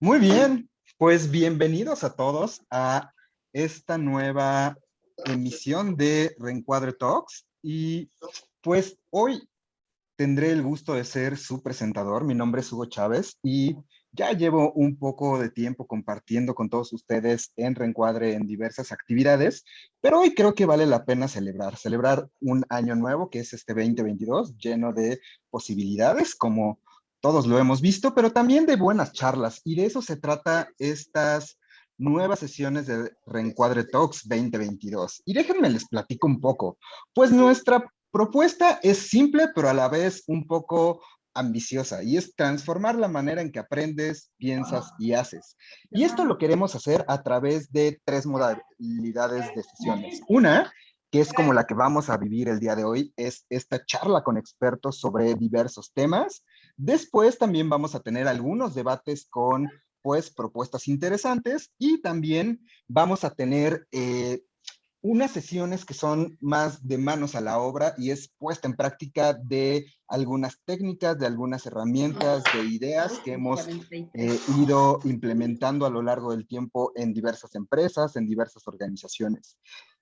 Muy bien, pues bienvenidos a todos a esta nueva emisión de Reencuadre Talks. Y pues hoy tendré el gusto de ser su presentador. Mi nombre es Hugo Chávez y ya llevo un poco de tiempo compartiendo con todos ustedes en Reencuadre en diversas actividades, pero hoy creo que vale la pena celebrar un año nuevo que es este 2022, lleno de posibilidades, como todos lo hemos visto, pero también de buenas charlas, y de eso se trata estas nuevas sesiones de Reencuadre Talks 2022. Y déjenme les platico un poco, pues nuestra propuesta es simple, pero a la vez un poco ambiciosa, y es transformar la manera en que aprendes, piensas y haces. Y esto lo queremos hacer a través de tres modalidades de sesiones. Una, que es como la que vamos a vivir el día de hoy, es esta charla con expertos sobre diversos temas. Después también vamos a tener algunos debates con pues propuestas interesantes, y también vamos a tener unas sesiones que son más de manos a la obra, y es puesta en práctica de algunas técnicas, de algunas herramientas, de ideas que hemos ido implementando a lo largo del tiempo en diversas empresas, en diversas organizaciones.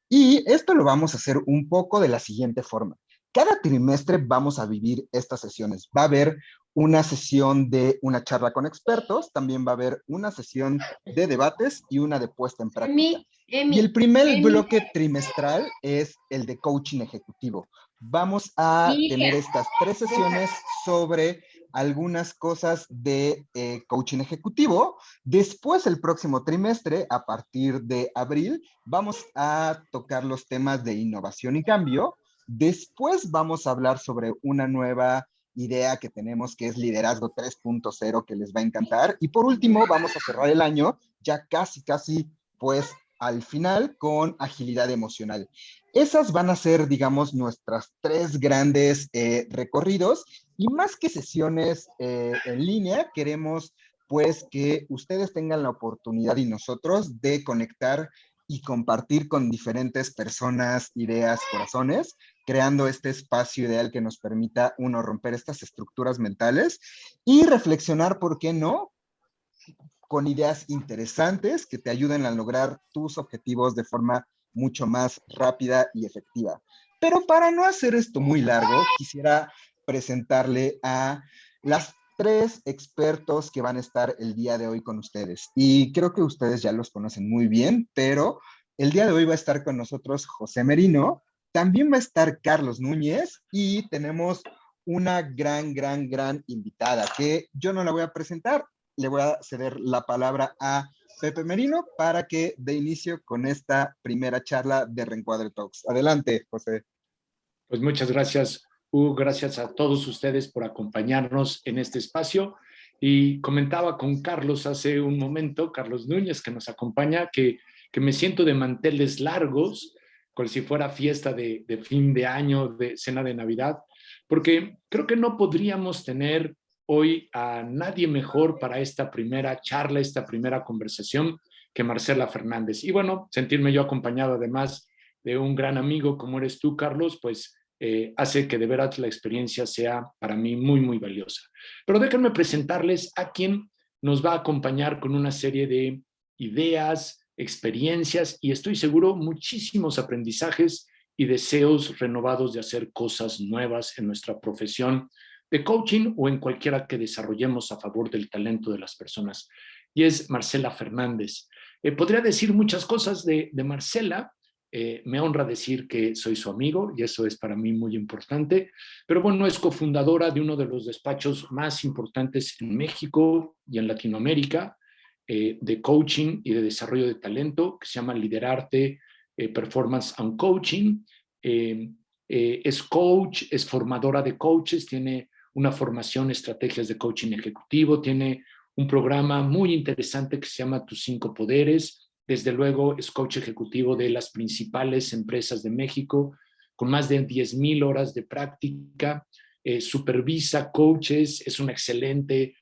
Y esto lo vamos a hacer un poco de la siguiente forma. Cada trimestre vamos a vivir estas sesiones. Va a haber una sesión de una charla con expertos, también va a haber una sesión de debates y una de puesta en práctica. Y el primer bloque trimestral es el de coaching ejecutivo. Vamos a tener estas tres sesiones sobre algunas cosas de coaching ejecutivo. Después, el próximo trimestre, a partir de abril, vamos a tocar los temas de innovación y cambio. Después vamos a hablar sobre una nueva idea que tenemos, que es liderazgo 3.0, que les va a encantar. Y por último, vamos a cerrar el año ya casi, pues al final, con agilidad emocional. Esas van a ser, digamos, nuestras tres grandes recorridos, y más que sesiones en línea, queremos pues que ustedes tengan la oportunidad y nosotros de conectar y compartir con diferentes personas, ideas, corazones, creando este espacio ideal que nos permita, uno, romper estas estructuras mentales y reflexionar, ¿por qué no?, con ideas interesantes que te ayuden a lograr tus objetivos de forma mucho más rápida y efectiva. Pero para no hacer esto muy largo, quisiera presentarle a las tres expertos que van a estar el día de hoy con ustedes. Y creo que ustedes ya los conocen muy bien, pero el día de hoy va a estar con nosotros José Merino, también va a estar Carlos Núñez, y tenemos una gran invitada que yo no la voy a presentar. Le voy a ceder la palabra a Pepe Merino para que dé inicio con esta primera charla de Reencuadre Talks. Adelante, José. Pues muchas gracias, Hugo. Gracias a todos ustedes por acompañarnos en este espacio. Y comentaba con Carlos hace un momento, Carlos Núñez, que nos acompaña, que me siento de manteles largos, como si fuera fiesta de fin de año, de cena de Navidad, porque creo que no podríamos tener hoy a nadie mejor para esta primera charla, esta primera conversación, que Marcela Fernández. Y bueno, sentirme yo acompañado además de un gran amigo como eres tú, Carlos, pues hace que de veras la experiencia sea para mí muy valiosa. Pero déjenme presentarles a quien nos va a acompañar con una serie de ideas, experiencias y estoy seguro muchísimos aprendizajes y deseos renovados de hacer cosas nuevas en nuestra profesión de coaching o en cualquiera que desarrollemos a favor del talento de las personas. Y es Marcela Fernández. Podría decir muchas cosas de Marcela. Me honra decir que soy su amigo y eso es para mí muy importante, pero bueno, es cofundadora de uno de los despachos más importantes en México y en Latinoamérica de coaching y de desarrollo de talento, que se llama Liderarte Performance and Coaching. Es coach, es formadora de coaches, tiene una formación, estrategias de coaching ejecutivo, tiene un programa muy interesante que se llama Tus 5 Poderes. Desde luego es coach ejecutivo de las principales empresas de México, con más de 10,000 horas de práctica, supervisa coaches, es una excelente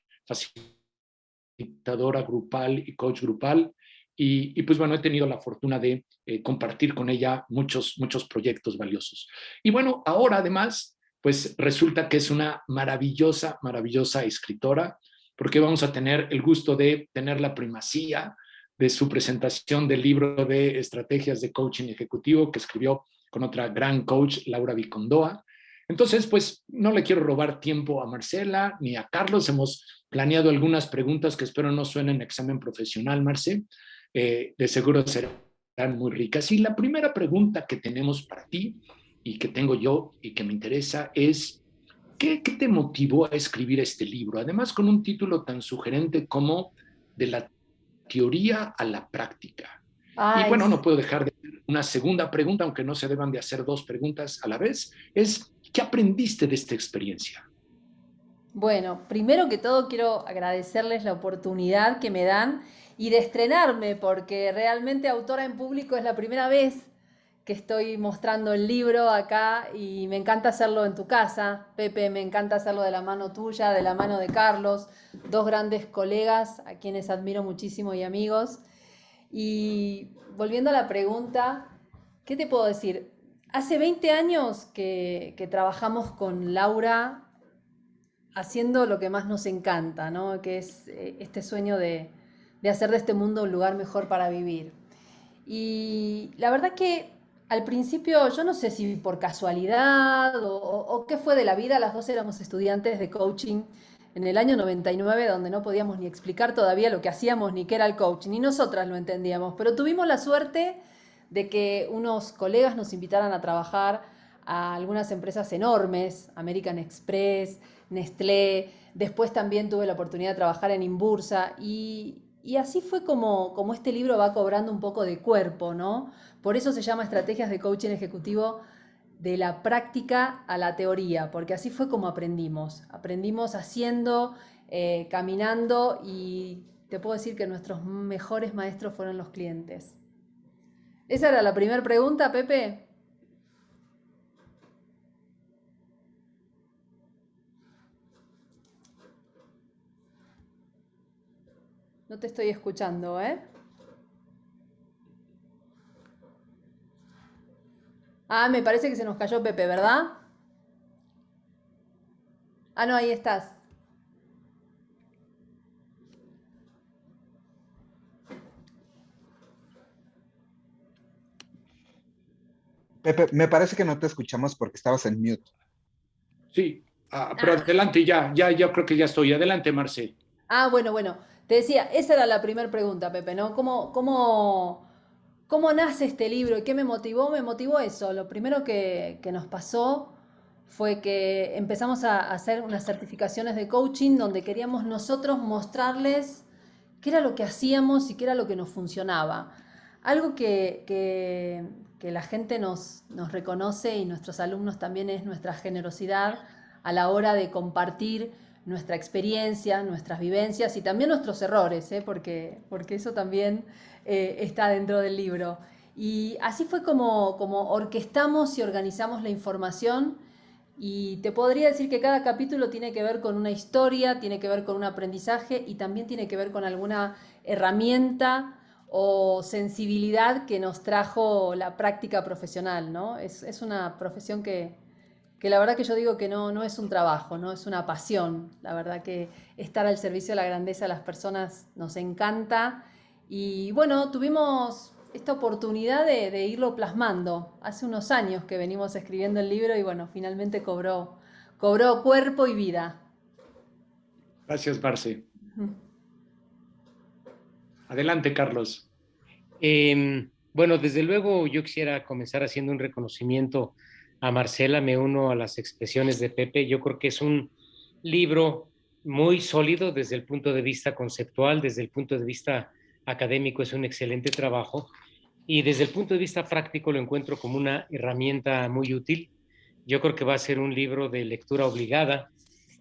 facilitadora grupal y coach grupal. Y pues bueno, he tenido la fortuna de compartir con ella muchos proyectos valiosos. Y bueno, ahora además, pues resulta que es una maravillosa escritora. porque vamos a tener el gusto de tener la primacía de su presentación del libro de estrategias de coaching ejecutivo que escribió con otra gran coach, Laura Vicondoa. Entonces, pues no le quiero robar tiempo a Marcela ni a Carlos. Hemos planeado algunas preguntas que espero no suenen examen profesional, Marce. De seguro serán muy ricas. Y la primera pregunta que tenemos para ti y que tengo yo y que me interesa es, ¿qué te motivó a escribir este libro? Además, con un título tan sugerente como De la teoría a la práctica. Y Ay, bueno, no puedo dejar de hacer una segunda pregunta, aunque no se deban de hacer dos preguntas a la vez, es, ¿qué aprendiste de esta experiencia? bueno, primero que todo quiero agradecerles la oportunidad que me dan y de estrenarme, porque realmente Autora en Público es la primera vez que estoy mostrando el libro acá y me encanta hacerlo en tu casa, Pepe, me encanta hacerlo de la mano tuya, de la mano de Carlos, dos grandes colegas a quienes admiro muchísimo y amigos. Y volviendo a la pregunta, ¿qué te puedo decir? Hace 20 años que trabajamos con Laura haciendo lo que más nos encanta, ¿no? Que es este sueño de hacer de este mundo un lugar mejor para vivir. Y la verdad que al principio, yo no sé si por casualidad o qué fue de la vida, las dos éramos estudiantes de coaching en el año 99, donde no podíamos ni explicar todavía lo que hacíamos ni qué era el coaching, ni nosotras lo entendíamos, pero tuvimos la suerte de que unos colegas nos invitaran a trabajar a algunas empresas enormes, American Express, Nestlé, después también tuve la oportunidad de trabajar en Inbursa y así fue como este libro va cobrando un poco de cuerpo, ¿no? Por eso se llama Estrategias de Coaching Ejecutivo de la práctica a la teoría, porque así fue como aprendimos. Aprendimos haciendo, caminando y te puedo decir que nuestros mejores maestros fueron los clientes. Esa era la primera pregunta, Pepe. No te estoy escuchando, ¿eh? Ah, me parece que se nos cayó Pepe, ¿verdad? Ah, no, ahí estás. Pepe, me parece que no te escuchamos porque estabas en mute. Sí, pero adelante ya creo que ya estoy. Adelante, Marce. Ah, bueno. Te decía, esa era la primera pregunta, Pepe, ¿no? ¿Cómo nace este libro y qué me motivó? Me motivó eso. Lo primero que nos pasó fue que empezamos a hacer unas certificaciones de coaching donde queríamos nosotros mostrarles qué era lo que hacíamos y qué era lo que nos funcionaba. Algo que la gente nos reconoce y nuestros alumnos también es nuestra generosidad a la hora de compartir nuestra experiencia, nuestras vivencias y también nuestros errores, ¿eh? Porque eso también está dentro del libro. Y así fue como orquestamos y organizamos la información y te podría decir que cada capítulo tiene que ver con una historia, tiene que ver con un aprendizaje y también tiene que ver con alguna herramienta o sensibilidad que nos trajo la práctica profesional, ¿no? Es una profesión que la verdad que yo digo que no es un trabajo, no es una pasión. La verdad que estar al servicio de la grandeza de las personas nos encanta. Y bueno, tuvimos esta oportunidad de irlo plasmando. Hace unos años que venimos escribiendo el libro y bueno, finalmente cobró cuerpo y vida. Gracias, Marce. Adelante, Carlos. Bueno, desde luego yo quisiera comenzar haciendo un reconocimiento a Marcela, me uno a las expresiones de Pepe. Yo creo que es un libro muy sólido desde el punto de vista conceptual, desde el punto de vista académico es un excelente trabajo y desde el punto de vista práctico lo encuentro como una herramienta muy útil. Yo creo que va a ser un libro de lectura obligada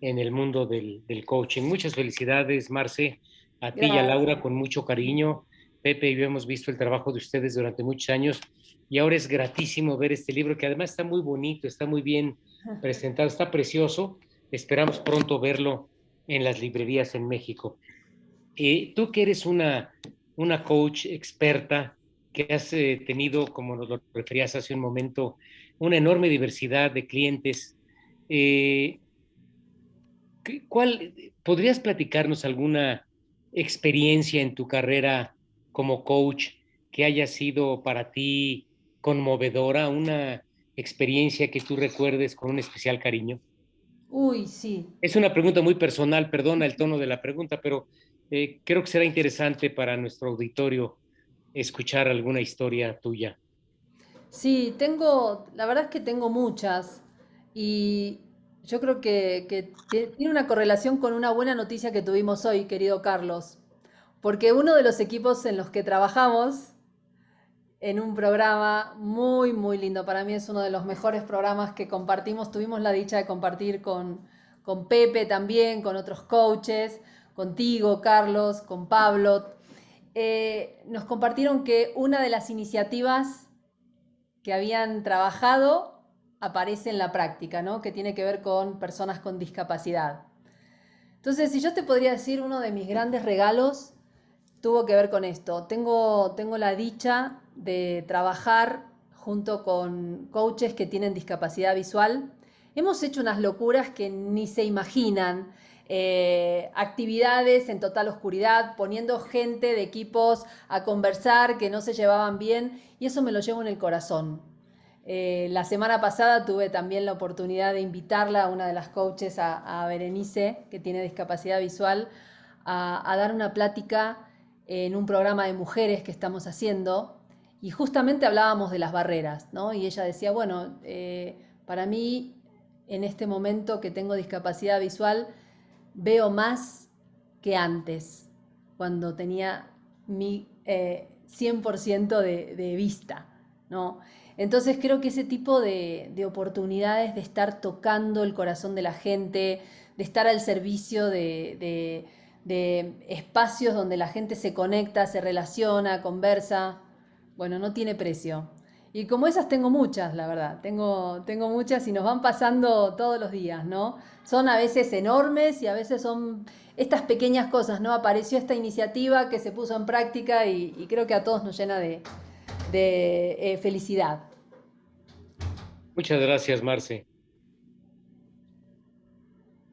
en el mundo del coaching. Muchas felicidades, Marce, a ti y a Laura Gracias. con mucho cariño. Pepe y yo hemos visto el trabajo de ustedes durante muchos años y ahora es gratísimo ver este libro que además está muy bonito, está muy bien presentado, está precioso. Esperamos pronto verlo en las librerías en México. Tú que eres una coach experta, que has tenido, como nos lo referías hace un momento, una enorme diversidad de clientes, eh, ¿Podrías platicarnos alguna experiencia en tu carrera como coach que haya sido para ti conmovedora, una experiencia que tú recuerdes con un especial cariño? Uy, sí. Es una pregunta muy personal, perdona el tono de la pregunta, pero creo que será interesante para nuestro auditorio escuchar alguna historia tuya. Sí, la verdad es que tengo muchas y yo creo que tiene una correlación con una buena noticia que tuvimos hoy, querido Carlos, porque uno de los equipos en los que trabajamos en un programa muy, muy lindo, para mí es uno de los mejores programas que compartimos, tuvimos la dicha de compartir con Pepe también, con otros coaches, contigo, Carlos, con Pablo. Nos compartieron que una de las iniciativas que habían trabajado aparece en la práctica, ¿no? Que tiene que ver con personas con discapacidad. Entonces, si yo te podría decir, uno de mis grandes regalos tuvo que ver con esto. Tengo la dicha de trabajar junto con coaches que tienen discapacidad visual. Hemos hecho unas locuras que ni se imaginan. Actividades en total oscuridad, poniendo gente de equipos a conversar que no se llevaban bien, y eso me lo llevo en el corazón. La semana pasada tuve también la oportunidad de invitarla a una de las coaches, a Berenice, que tiene discapacidad visual, a dar una plática en un programa de mujeres que estamos haciendo, y justamente hablábamos de las barreras, ¿no? Y ella decía, bueno, para mí, en este momento que tengo discapacidad visual, veo más que antes, cuando tenía mi 100% de vista, ¿no? Entonces creo que ese tipo de oportunidades de estar tocando el corazón de la gente, de estar al servicio de espacios donde la gente se conecta, se relaciona, conversa, bueno, no tiene precio. Y como esas tengo muchas, la verdad, tengo muchas y nos van pasando todos los días, ¿no? Son a veces enormes y a veces son estas pequeñas cosas, ¿no? Apareció esta iniciativa que se puso en práctica y creo que a todos nos llena de felicidad. Muchas gracias, Marce.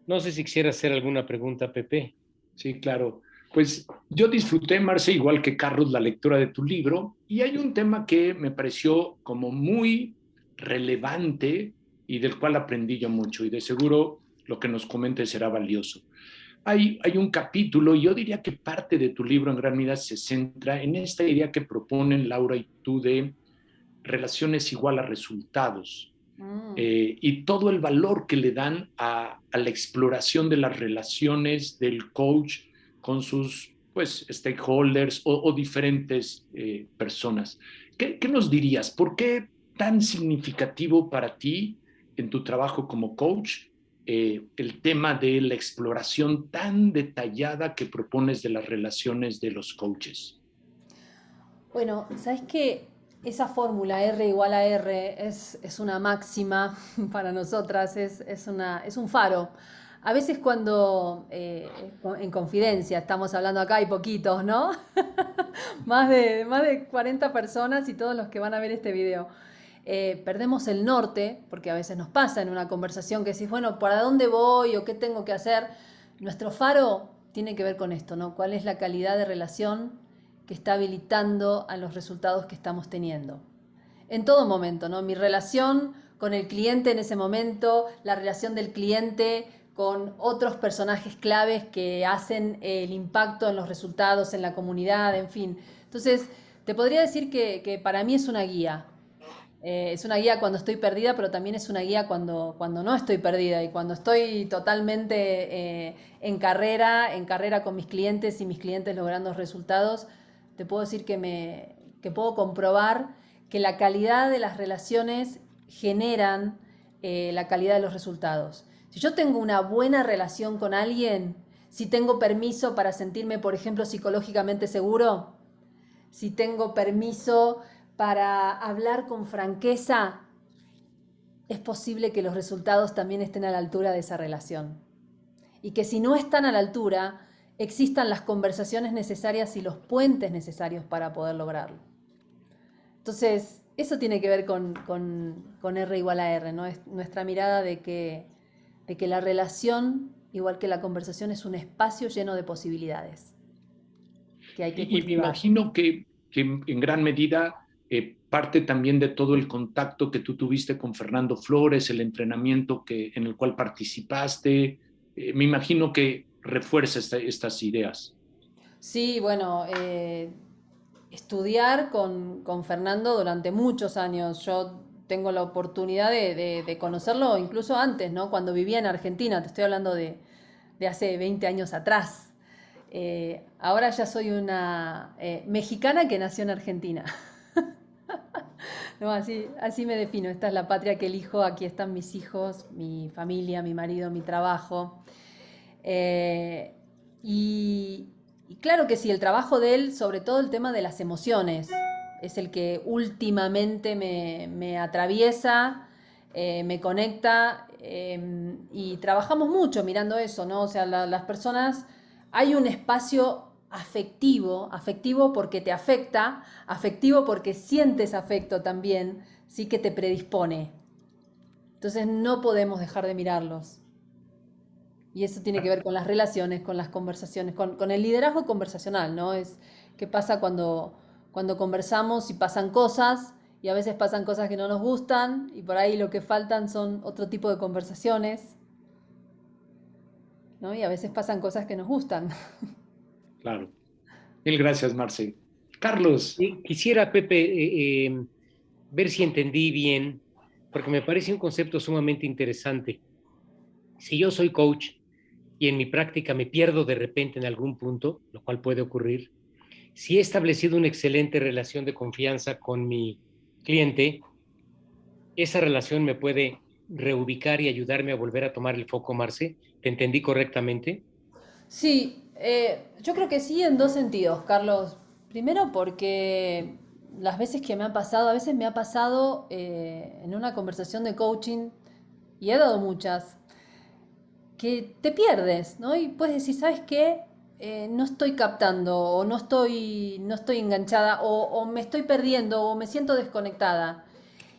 No sé si quisiera hacer alguna pregunta, Pepe. Sí, claro. Pues yo disfruté, Marce, igual que Carlos, la lectura de tu libro, y hay un tema que me pareció como muy relevante y del cual aprendí yo mucho, y de seguro lo que nos comentes será valioso. Hay un capítulo, y yo diría que parte de tu libro en gran medida se centra en esta idea que proponen Laura y tú de relaciones igual a resultados. Y todo el valor que le dan a la exploración de las relaciones del coach con sus pues, stakeholders o diferentes personas. ¿Qué nos dirías? ¿Por qué tan significativo para ti en tu trabajo como coach el tema de la exploración tan detallada que propones de las relaciones de los coaches? Bueno, ¿sabes qué? Esa fórmula R igual a R es una máxima para nosotras, es un faro. A veces cuando en confidencia, estamos hablando acá, hay poquitos, ¿no? Más de 40 personas y todos los que van a ver este video. Perdemos el norte, porque a veces nos pasa en una conversación que decís, bueno, ¿para dónde voy o qué tengo que hacer? Nuestro faro tiene que ver con esto, ¿no? ¿Cuál es la calidad de relación que está habilitando a los resultados que estamos teniendo? En todo momento, ¿no? Mi relación con el cliente en ese momento, la relación del cliente con otros personajes claves que hacen el impacto en los resultados, en la comunidad, en fin. Entonces, te podría decir que para mí es una guía. Es una guía cuando estoy perdida, pero también es una guía cuando no estoy perdida y cuando estoy totalmente en carrera con mis clientes y mis clientes logrando resultados. Te puedo decir que puedo comprobar que la calidad de las relaciones generan la calidad de los resultados. Si yo tengo una buena relación con alguien, si tengo permiso para sentirme, por ejemplo, psicológicamente seguro, si tengo permiso para hablar con franqueza, es posible que los resultados también estén a la altura de esa relación. Y que si no están a la altura, existan las conversaciones necesarias y los puentes necesarios para poder lograrlo. Entonces, eso tiene que ver con R igual a R, ¿no? Es nuestra mirada de que la relación igual que la conversación es un espacio lleno de posibilidades que hay que Y me cultivar. imagino que en gran medida parte también de todo el contacto que tú tuviste con Fernando Flores, el entrenamiento en el cual participaste. Me imagino que refuerza estas ideas. Sí, bueno, estudiar con Fernando durante muchos años. Yo tengo la oportunidad de conocerlo incluso antes, ¿no? Cuando vivía en Argentina, te estoy hablando de hace 20 años atrás. Ahora ya soy una mexicana que nació en Argentina. No, así me defino. Esta es la patria que elijo. Aquí están mis hijos, mi familia, mi marido, mi trabajo. Eh, y, y claro que sí, el trabajo de él, sobre todo el tema de las emociones, es el que últimamente me atraviesa, me conecta, y trabajamos mucho mirando eso, ¿no? O sea, las personas, hay un espacio afectivo, afectivo porque te afecta, afectivo porque sientes afecto también, sí que te predispone. Entonces no podemos dejar de mirarlos. Y eso tiene que ver con las relaciones, con las conversaciones, con el liderazgo conversacional, ¿no? Es qué pasa cuando conversamos y pasan cosas, y a veces pasan cosas que no nos gustan, y por ahí lo que faltan son otro tipo de conversaciones, ¿no? Y a veces pasan cosas que nos gustan. Claro. Mil gracias, Marce. Carlos. Quisiera, Pepe, ver si entendí bien, porque me parece un concepto sumamente interesante. Si yo soy coach y en mi práctica me pierdo de repente en algún punto, lo cual puede ocurrir, si he establecido una excelente relación de confianza con mi cliente, esa relación me puede reubicar y ayudarme a volver a tomar el foco, Marce. ¿Te entendí correctamente? Sí, yo creo que sí en dos sentidos, Carlos. Primero porque las veces que me ha pasado, a veces me ha pasado en una conversación de coaching, y he dado muchas, que te pierdes, ¿no? Y puedes decir, ¿sabes qué? No estoy captando, o no estoy enganchada, o me estoy perdiendo, o me siento desconectada.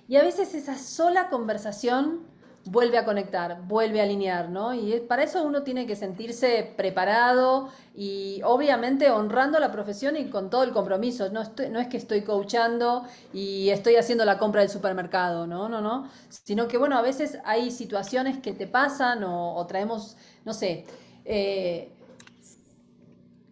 Y a veces esa sola conversación vuelve a conectar, vuelve a alinear, ¿no? Y para eso uno tiene que sentirse preparado y obviamente honrando la profesión y con todo el compromiso. No es que estoy coachando y estoy haciendo la compra del supermercado, ¿no? No, no. Sino que, bueno, a veces hay situaciones que te pasan o traemos, no sé, eh,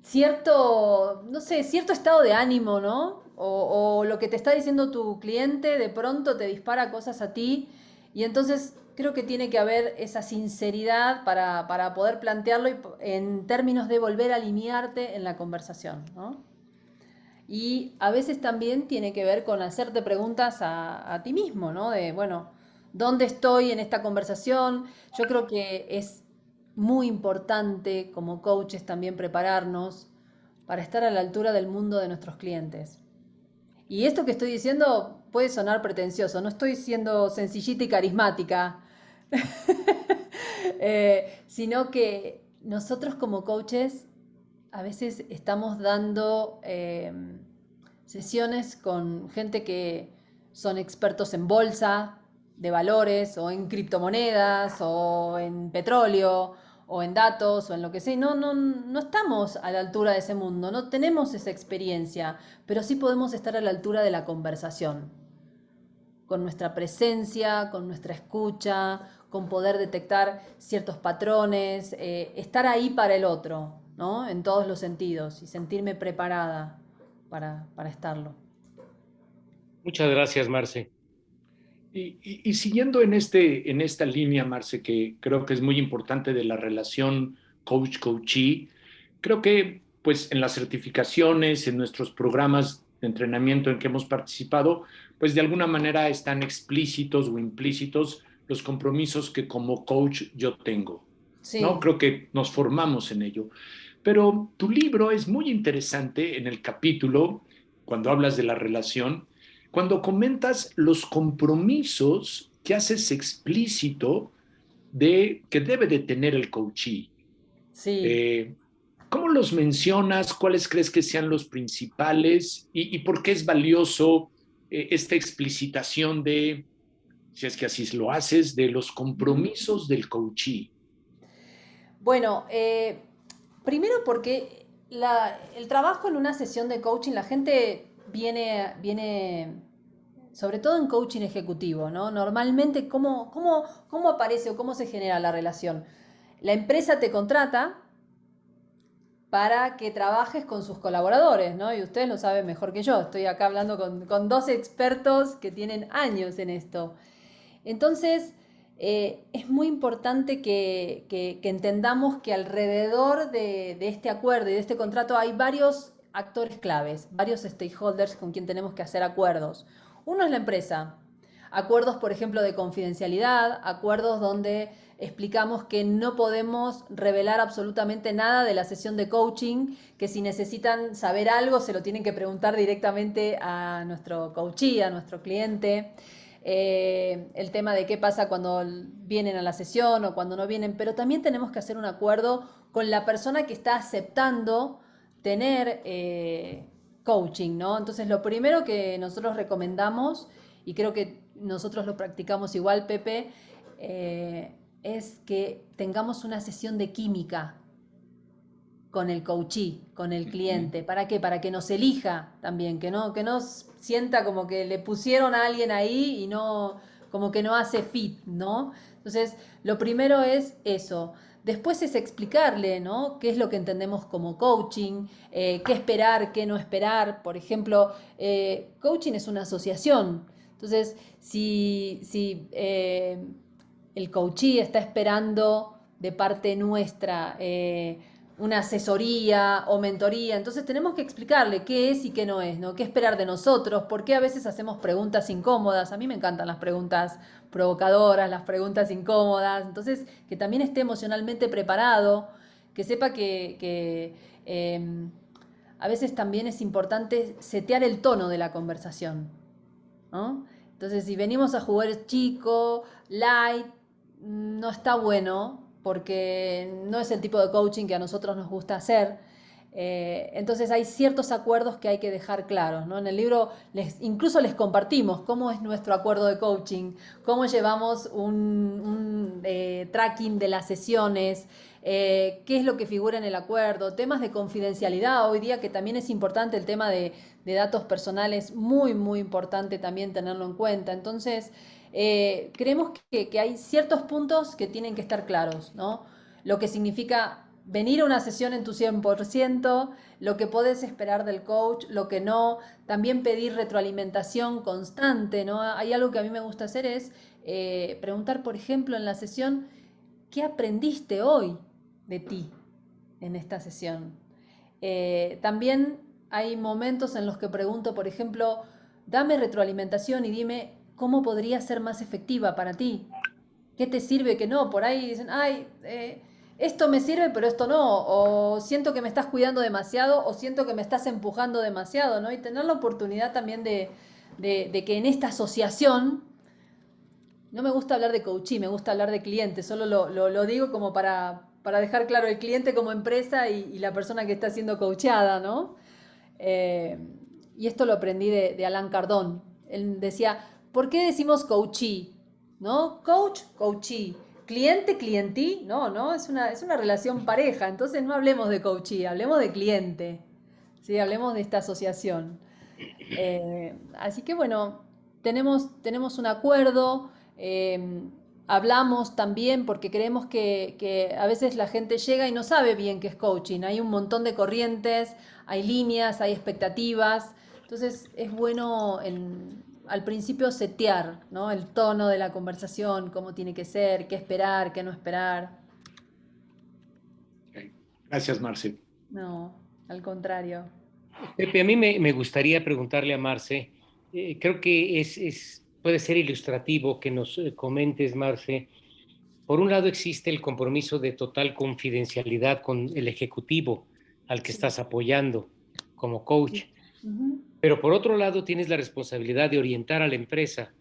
cierto, no sé, cierto estado de ánimo, ¿no? O lo que te está diciendo tu cliente de pronto te dispara cosas a ti, y entonces creo que tiene que haber esa sinceridad para poder plantearlo en términos de volver a alinearte en la conversación, ¿no? Y a veces también tiene que ver con hacerte preguntas a ti mismo, ¿no? De, bueno, ¿dónde estoy en esta conversación? Yo creo que es muy importante como coaches también prepararnos para estar a la altura del mundo de nuestros clientes. Y esto que estoy diciendo puede sonar pretencioso, no estoy siendo sencillita y carismática, sino que nosotros como coaches a veces estamos dando sesiones con gente que son expertos en bolsa de valores o en criptomonedas o en petróleo o en datos o en lo que sea. No estamos a la altura de ese mundo, no tenemos esa experiencia, pero sí podemos estar a la altura de la conversación, con nuestra presencia, con nuestra escucha, con poder detectar ciertos patrones, estar ahí para el otro, ¿no? En todos los sentidos y sentirme preparada para estarlo. Muchas gracias, Marce. Y siguiendo en esta línea, Marce, que creo que es muy importante de la relación coach-coachee, creo que pues en las certificaciones, en nuestros programas de entrenamiento en que hemos participado, pues de alguna manera están explícitos o implícitos los compromisos que como coach yo tengo, ¿no? Sí. Creo que nos formamos en ello. Pero tu libro es muy interesante en el capítulo, cuando hablas de la relación, cuando comentas los compromisos que haces explícito de que debe de tener el coachee. Sí. Eh, ¿Cómo los mencionas? ¿Cuáles crees que sean los principales? ¿Y por qué es valioso esta explicitación de, si es que así lo haces, de los compromisos del coachee? Bueno, primero porque el trabajo en una sesión de coaching, la gente viene sobre todo en coaching ejecutivo, ¿no? Normalmente, ¿cómo aparece o cómo se genera la relación? La empresa te contrata para que trabajes con sus colaboradores, ¿no? Y ustedes lo saben mejor que yo. Estoy acá hablando con dos expertos que tienen años en esto. Entonces, es muy importante que entendamos que alrededor de este acuerdo y de este contrato hay varios actores claves, varios stakeholders con quien tenemos que hacer acuerdos. Uno es la empresa. Acuerdos, por ejemplo, de confidencialidad, acuerdos donde explicamos que no podemos revelar absolutamente nada de la sesión de coaching, que si necesitan saber algo se lo tienen que preguntar directamente a nuestro coachee, a nuestro cliente. El tema de qué pasa cuando vienen a la sesión o cuando no vienen, pero también tenemos que hacer un acuerdo con la persona que está aceptando tener coaching, ¿no? Entonces, lo primero que nosotros recomendamos, y creo que nosotros lo practicamos igual, Pepe, es que tengamos una sesión de química con el coachee, con el cliente. ¿Para qué? Para que nos elija también, que no sienta como que le pusieron a alguien ahí y no, como que no hace fit, ¿no? Entonces, lo primero es eso. Después es explicarle, ¿no? Qué es lo que entendemos como coaching, qué esperar, qué no esperar. Por ejemplo, coaching es una asociación. Entonces, si el coachee está esperando de parte nuestra una asesoría o mentoría, entonces tenemos que explicarle qué es y qué no es, ¿no? Qué esperar de nosotros, por qué a veces hacemos preguntas incómodas. A mí me encantan las preguntas provocadoras, las preguntas incómodas. Entonces, que también esté emocionalmente preparado, que sepa que a veces también es importante setear el tono de la conversación, ¿no? Entonces, si venimos a jugar chico, light, no está bueno porque no es el tipo de coaching que a nosotros nos gusta hacer. Entonces hay ciertos acuerdos que hay que dejar claros, ¿no? En el libro incluso les compartimos cómo es nuestro acuerdo de coaching, cómo llevamos un tracking de las sesiones, qué es lo que figura en el acuerdo, temas de confidencialidad hoy día, que también es importante el tema de datos personales, muy, muy importante también tenerlo en cuenta. Entonces, creemos que hay ciertos puntos que tienen que estar claros, ¿no? Lo que significa venir a una sesión en tu 100%, lo que podés esperar del coach, lo que no, también pedir retroalimentación constante, ¿no? Hay algo que a mí me gusta hacer es preguntar, por ejemplo, en la sesión, ¿qué aprendiste hoy de ti en esta sesión? También hay momentos en los que pregunto, por ejemplo, dame retroalimentación y dime cómo podría ser más efectiva para ti. ¿Qué te sirve que no? Por ahí dicen, ay, esto me sirve, pero esto no. O siento que me estás cuidando demasiado, o siento que me estás empujando demasiado, ¿no? Y tener la oportunidad también de que en esta asociación, no me gusta hablar de coachee, me gusta hablar de cliente, solo lo digo como para dejar claro el cliente como empresa y la persona que está siendo coachada, ¿no? Y esto lo aprendí de Alain Cardón. Él decía, ¿por qué decimos coachee? ¿No? Coach, coachee. Cliente, clientí. No, es una relación pareja. Entonces no hablemos de coachee, hablemos de cliente. ¿Sí? Hablemos de esta asociación. Así que bueno, tenemos un acuerdo. Hablamos también porque creemos que a veces la gente llega y no sabe bien qué es coaching. Hay un montón de corrientes, hay líneas, hay expectativas. Entonces es bueno al principio setear, ¿no? El tono de la conversación, cómo tiene que ser, qué esperar, qué no esperar. Okay. Gracias, Marce. No, al contrario. Pepe, a mí me gustaría preguntarle a Marce, creo que puede ser ilustrativo que nos comentes, Marce. Por un lado existe el compromiso de total confidencialidad con el ejecutivo al que estás apoyando como coach, pero por otro lado tienes la responsabilidad de orientar a la empresa,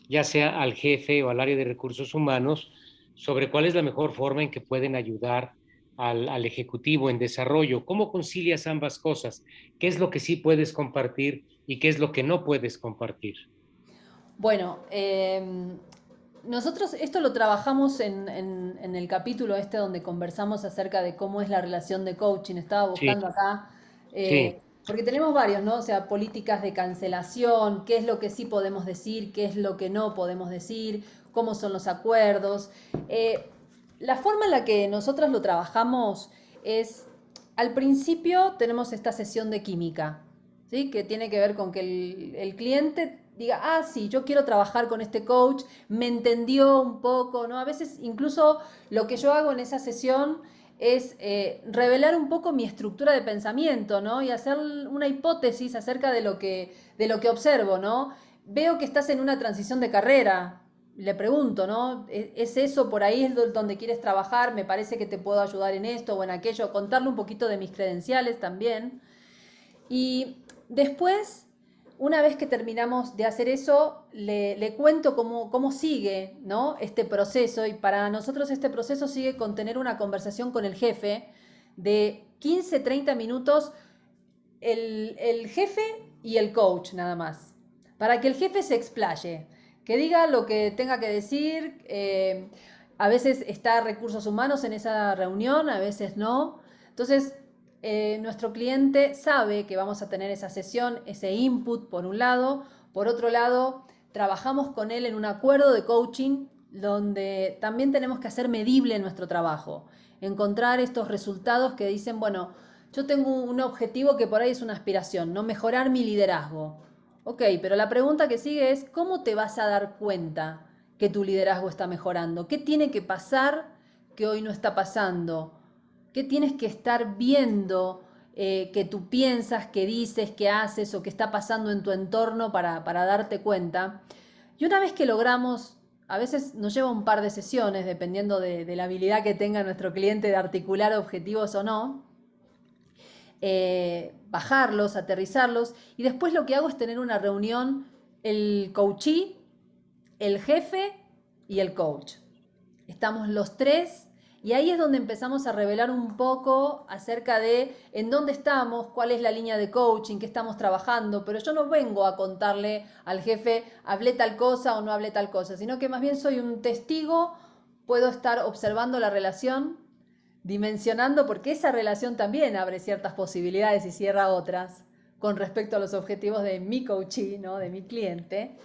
ya sea al jefe o al área de recursos humanos, sobre cuál es la mejor forma en que pueden ayudar al ejecutivo en desarrollo. ¿Cómo concilias ambas cosas? ¿Qué es lo que sí puedes compartir y qué es lo que no puedes compartir? Bueno, nosotros esto lo trabajamos en el capítulo este donde conversamos acerca de cómo es la relación de coaching. Estaba Sí, buscando acá, sí, porque tenemos varios, ¿no? O sea, políticas de cancelación, qué es lo que sí podemos decir, qué es lo que no podemos decir, cómo son los acuerdos. La forma en la que nosotros lo trabajamos es, al principio tenemos esta sesión de química, ¿sí? Que tiene que ver con que el cliente diga, ah, sí, yo quiero trabajar con este coach, me entendió un poco, ¿no? A veces incluso lo que yo hago en esa sesión es revelar un poco mi estructura de pensamiento, ¿no? Y hacer una hipótesis acerca de lo que observo, ¿no? Veo que estás en una transición de carrera. Le pregunto, ¿no? ¿Es eso por ahí es donde quieres trabajar? Me parece que te puedo ayudar en esto o en aquello. Contarle un poquito de mis credenciales también. Y después, una vez que terminamos de hacer eso, le cuento cómo sigue, ¿no? Este proceso. Y para nosotros este proceso sigue con tener una conversación con el jefe de 15-30 minutos, el jefe y el coach nada más. Para que el jefe se explaye, que diga lo que tenga que decir. A veces está recursos humanos en esa reunión, a veces no. Entonces, nuestro cliente sabe que vamos a tener esa sesión, ese input por un lado. Por otro lado, trabajamos con él en un acuerdo de coaching donde también tenemos que hacer medible nuestro trabajo. Encontrar estos resultados que dicen, bueno, yo tengo un objetivo que por ahí es una aspiración, ¿no? Mejorar mi liderazgo. Ok, pero la pregunta que sigue es, ¿cómo te vas a dar cuenta que tu liderazgo está mejorando? ¿Qué tiene que pasar que hoy no está pasando? ¿Qué tienes que estar viendo que tú piensas, que dices, que haces o que está pasando en tu entorno para darte cuenta? Y una vez que logramos, a veces nos lleva un par de sesiones, dependiendo de la habilidad que tenga nuestro cliente de articular objetivos o no, bajarlos, aterrizarlos, y después lo que hago es tener una reunión, el coachee, el jefe y el coach. Estamos los tres y ahí es donde empezamos a revelar un poco acerca de en dónde estamos, cuál es la línea de coaching, qué estamos trabajando, pero yo no vengo a contarle al jefe, hablé tal cosa o no hablé tal cosa, sino que más bien soy un testigo, puedo estar observando la relación, dimensionando, porque esa relación también abre ciertas posibilidades y cierra otras con respecto a los objetivos de mi coachee, ¿no? De mi cliente.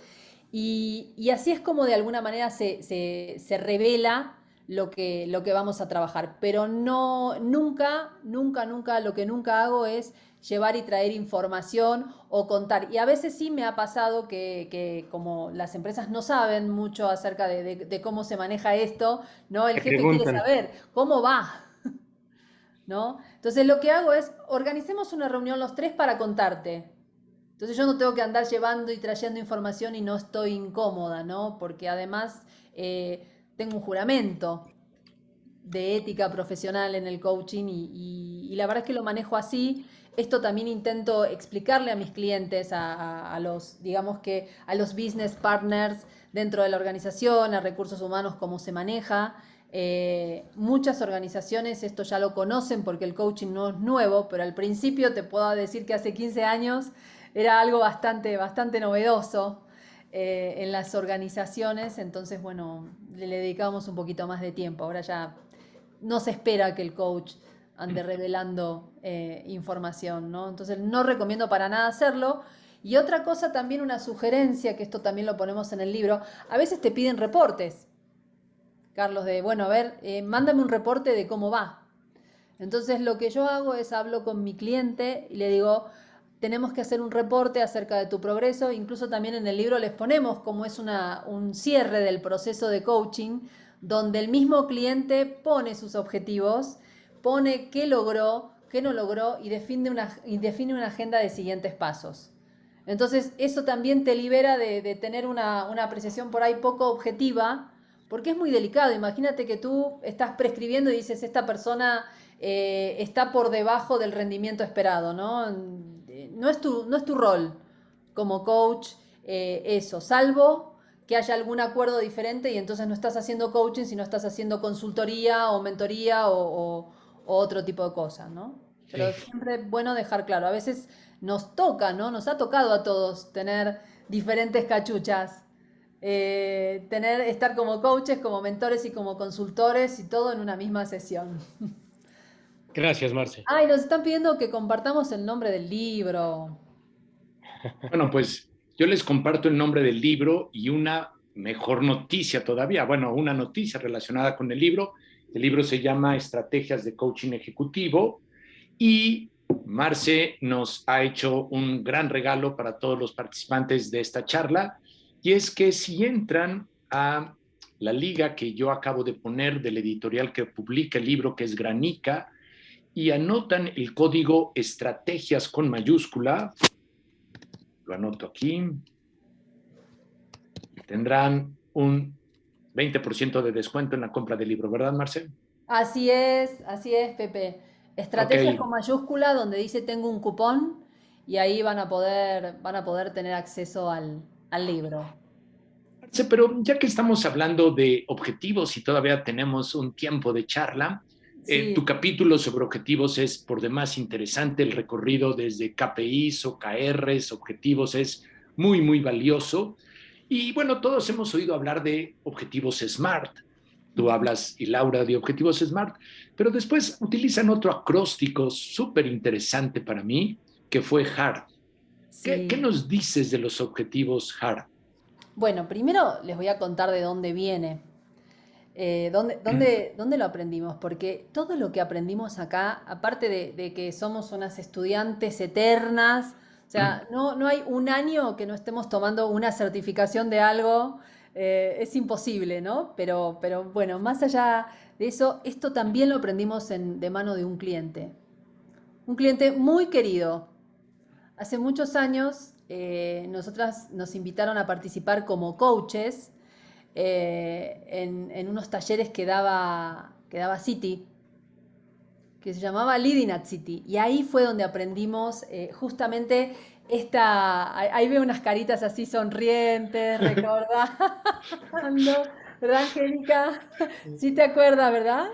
Y así es como de alguna manera se revela lo que vamos a trabajar. Pero no, nunca, lo que nunca hago es llevar y traer información o contar. Y a veces sí me ha pasado que como las empresas no saben mucho acerca de cómo se maneja esto, ¿no? El te jefe quiere preguntan. saber cómo va, ¿no? Entonces lo que hago es, organicemos una reunión los tres para contarte. Entonces yo no tengo que andar llevando y trayendo información y no estoy incómoda, ¿no? Porque además tengo un juramento de ética profesional en el coaching y la verdad es que lo manejo así. Esto también intento explicarle a mis clientes, a los, digamos que a los business partners dentro de la organización, a recursos humanos, cómo se maneja. Muchas organizaciones esto ya lo conocen porque el coaching no es nuevo, pero al principio te puedo decir que hace 15 años era algo bastante novedoso en las organizaciones, entonces bueno, le dedicamos un poquito más de tiempo. Ahora ya no se espera que el coach ande revelando información, ¿no? Entonces no recomiendo para nada hacerlo. Y otra cosa también, una sugerencia, que esto también lo ponemos en el libro, a veces te piden reportes, Carlos, de, bueno, a ver, mándame un reporte de cómo va. Entonces lo que yo hago es hablo con mi cliente y le digo, tenemos que hacer un reporte acerca de tu progreso. Incluso también en el libro les ponemos como es un cierre del proceso de coaching, donde el mismo cliente pone sus objetivos, pone qué logró, qué no logró y define una agenda de siguientes pasos. Entonces eso también te libera de tener una apreciación por ahí poco objetiva, porque es muy delicado. Imagínate que tú estás prescribiendo y dices, esta persona está por debajo del rendimiento esperado, ¿no? No es tu rol como coach eso, salvo que haya algún acuerdo diferente y entonces no estás haciendo coaching, sino estás haciendo consultoría o mentoría o otro tipo de cosas, ¿no? Pero Sí. siempre es bueno dejar claro, a veces nos toca, ¿no? Nos ha tocado a todos tener diferentes cachuchas estar como coaches, como mentores y como consultores y todo en una misma sesión. Gracias, Marce. Ay, nos están pidiendo que compartamos el nombre del libro. Bueno, pues yo les comparto el nombre del libro y una mejor noticia todavía. Bueno, una noticia relacionada con el libro. El libro se llama Estrategias de Coaching Ejecutivo y Marce nos ha hecho un gran regalo para todos los participantes de esta charla y es que si entran a la liga que yo acabo de poner del editorial que publica el libro, que es Granica, y anotan el código estrategias con mayúscula, lo anoto aquí, tendrán un 20% de descuento en la compra del libro, ¿verdad, Marcel? Así es, Pepe. Ok, Estrategias con mayúscula donde dice tengo un cupón y ahí van a poder tener acceso al libro. Marce, pero ya que estamos hablando de objetivos y todavía tenemos un tiempo de charla, tu Sí. capítulo sobre objetivos es por demás interesante, el recorrido desde KPIs, OKRs, objetivos es muy, muy valioso. Y bueno, todos hemos oído hablar de objetivos SMART. Tú Ujú. hablas y Laura de objetivos SMART, pero después utilizan otro acróstico súper interesante para mí, que fue HART. ¿Qué Sí. nos dices de los objetivos HART? Bueno, primero les voy a contar de dónde viene. ¿Dónde lo aprendimos? Porque todo lo que aprendimos acá, aparte de que somos unas estudiantes eternas, o sea, no hay un año que no estemos tomando una certificación de algo, es imposible, ¿no? Pero bueno, más allá de eso, esto también lo aprendimos de mano de un cliente. Un cliente muy querido. Hace muchos años, nosotras nos invitaron a participar como coaches en unos talleres que daba Citi, que se llamaba Leading at Citi. Y ahí fue donde aprendimos justamente ahí veo unas caritas así sonrientes, recordando, ¿verdad, Angélica? Sí te acuerdas, ¿verdad?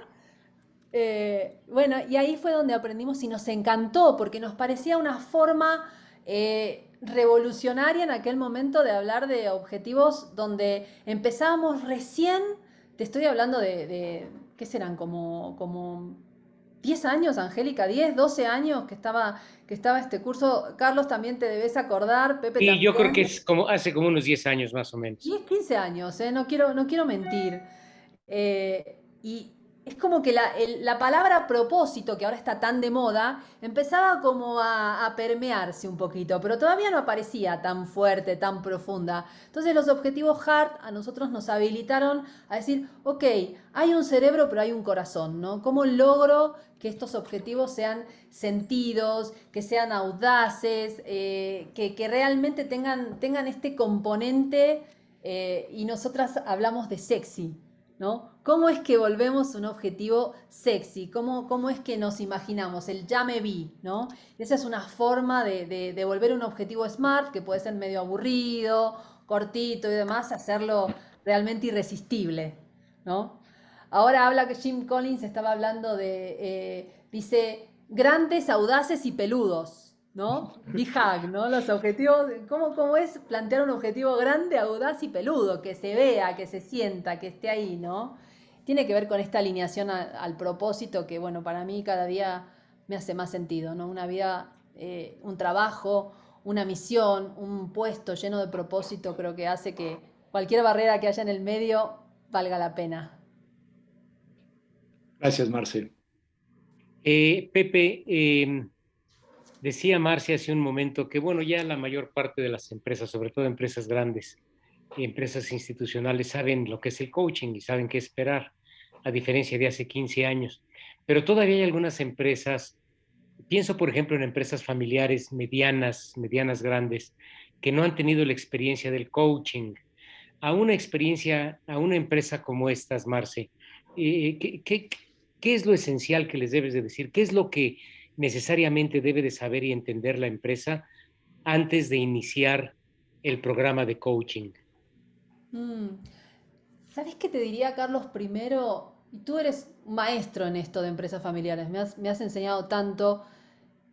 Bueno, y ahí fue donde aprendimos y nos encantó, porque nos parecía una forma revolucionaria en aquel momento de hablar de objetivos donde empezábamos recién, te estoy hablando ¿qué serán? Como 10 años, Angélica, 10, 12 años que estaba este curso. Carlos, también te debes acordar, Pepe Y yo creo que también. es como hace como unos 10 años más o menos. 10, 15 años, no quiero mentir. Y es como que la palabra propósito, que ahora está tan de moda, empezaba como a permearse un poquito, pero todavía no aparecía tan fuerte, tan profunda. Entonces los objetivos HART a nosotros nos habilitaron a decir, ok, hay un cerebro, pero hay un corazón, ¿no? ¿Cómo logro que estos objetivos sean sentidos, que sean audaces, que realmente tengan este componente y nosotras hablamos de sexy, ¿no? ¿Cómo es que volvemos un objetivo sexy? ¿Cómo es que nos imaginamos? El ya me vi, ¿no? Esa es una forma de volver un objetivo smart, que puede ser medio aburrido, cortito y demás, hacerlo realmente irresistible, ¿no? Ahora habla que Jim Collins estaba hablando dice, grandes, audaces y peludos, ¿no? Big Hug, ¿no? Los objetivos, ¿cómo es plantear un objetivo grande, audaz y peludo? Que se vea, que se sienta, que esté ahí, ¿no? Tiene que ver con esta alineación al propósito que, bueno, para mí cada día me hace más sentido, ¿no? Una vida, un trabajo, una misión, un puesto lleno de propósito, creo que hace que cualquier barrera que haya en el medio valga la pena. Gracias, Marcel. Pepe, decía Marcia hace un momento que, bueno, ya la mayor parte de las empresas, sobre todo empresas grandes, empresas institucionales, saben lo que es el coaching y saben qué esperar, a diferencia de hace 15 años. Pero todavía hay algunas empresas, pienso por ejemplo en empresas familiares medianas grandes, que no han tenido la experiencia del coaching. A una empresa como estas, Marce, ¿qué es lo esencial que les debes de decir? ¿Qué es lo que necesariamente debe de saber y entender la empresa antes de iniciar el programa de coaching? Mm. ¿Sabes qué te diría, Carlos? Primero, y tú eres un maestro en esto de empresas familiares, me has enseñado tanto.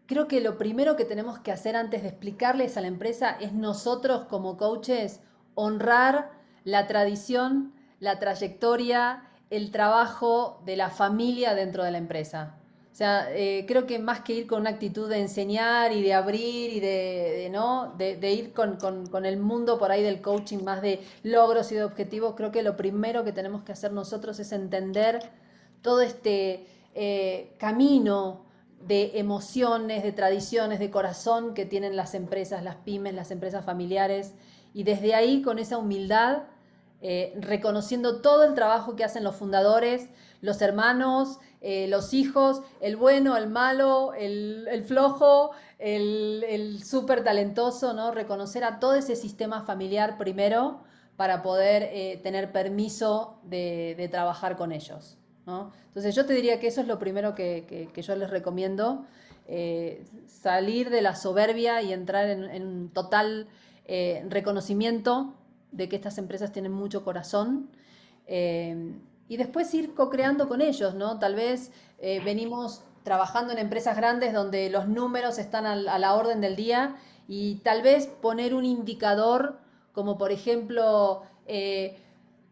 Creo que lo primero que tenemos que hacer antes de explicarles a la empresa es nosotros como coaches honrar la tradición, la trayectoria, el trabajo de la familia dentro de la empresa. O sea, creo que más que ir con una actitud de enseñar y de abrir y ¿no? de ir con el mundo por ahí del coaching, más de logros y de objetivos, creo que lo primero que tenemos que hacer nosotros es entender todo este camino de emociones, de tradiciones, de corazón que tienen las empresas, las pymes, las empresas familiares, y desde ahí, con esa humildad, reconociendo todo el trabajo que hacen los fundadores, los hermanos, los hijos, el bueno, el malo, el flojo, el súper talentoso, ¿no? Reconocer a todo ese sistema familiar primero para poder tener permiso de trabajar con ellos, ¿no? Entonces yo te diría que eso es lo primero que yo les recomiendo, salir de la soberbia y entrar en total reconocimiento de que estas empresas tienen mucho corazón, y después ir co-creando con ellos, ¿no? Tal vez venimos trabajando en empresas grandes donde los números están a la orden del día, y tal vez poner un indicador como por ejemplo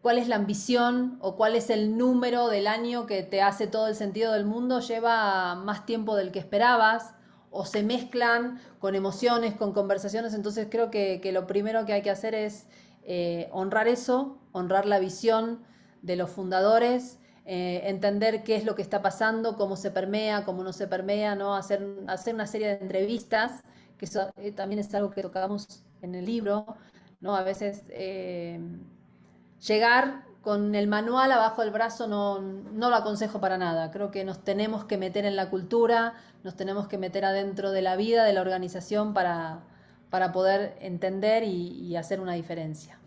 cuál es la ambición o cuál es el número del año que te hace todo el sentido del mundo, lleva más tiempo del que esperabas, o se mezclan con emociones, con conversaciones. Entonces creo que lo primero que hay que hacer es honrar eso, honrar la visión de los fundadores, entender qué es lo que está pasando, cómo se permea, cómo no se permea, ¿no? Hacer una serie de entrevistas, que eso también es algo que tocamos en el libro, ¿no? A veces llegar con el manual abajo del brazo no lo aconsejo para nada. Creo que nos tenemos que meter en la cultura, nos tenemos que meter adentro de la vida, de la organización, para poder entender y hacer una diferencia.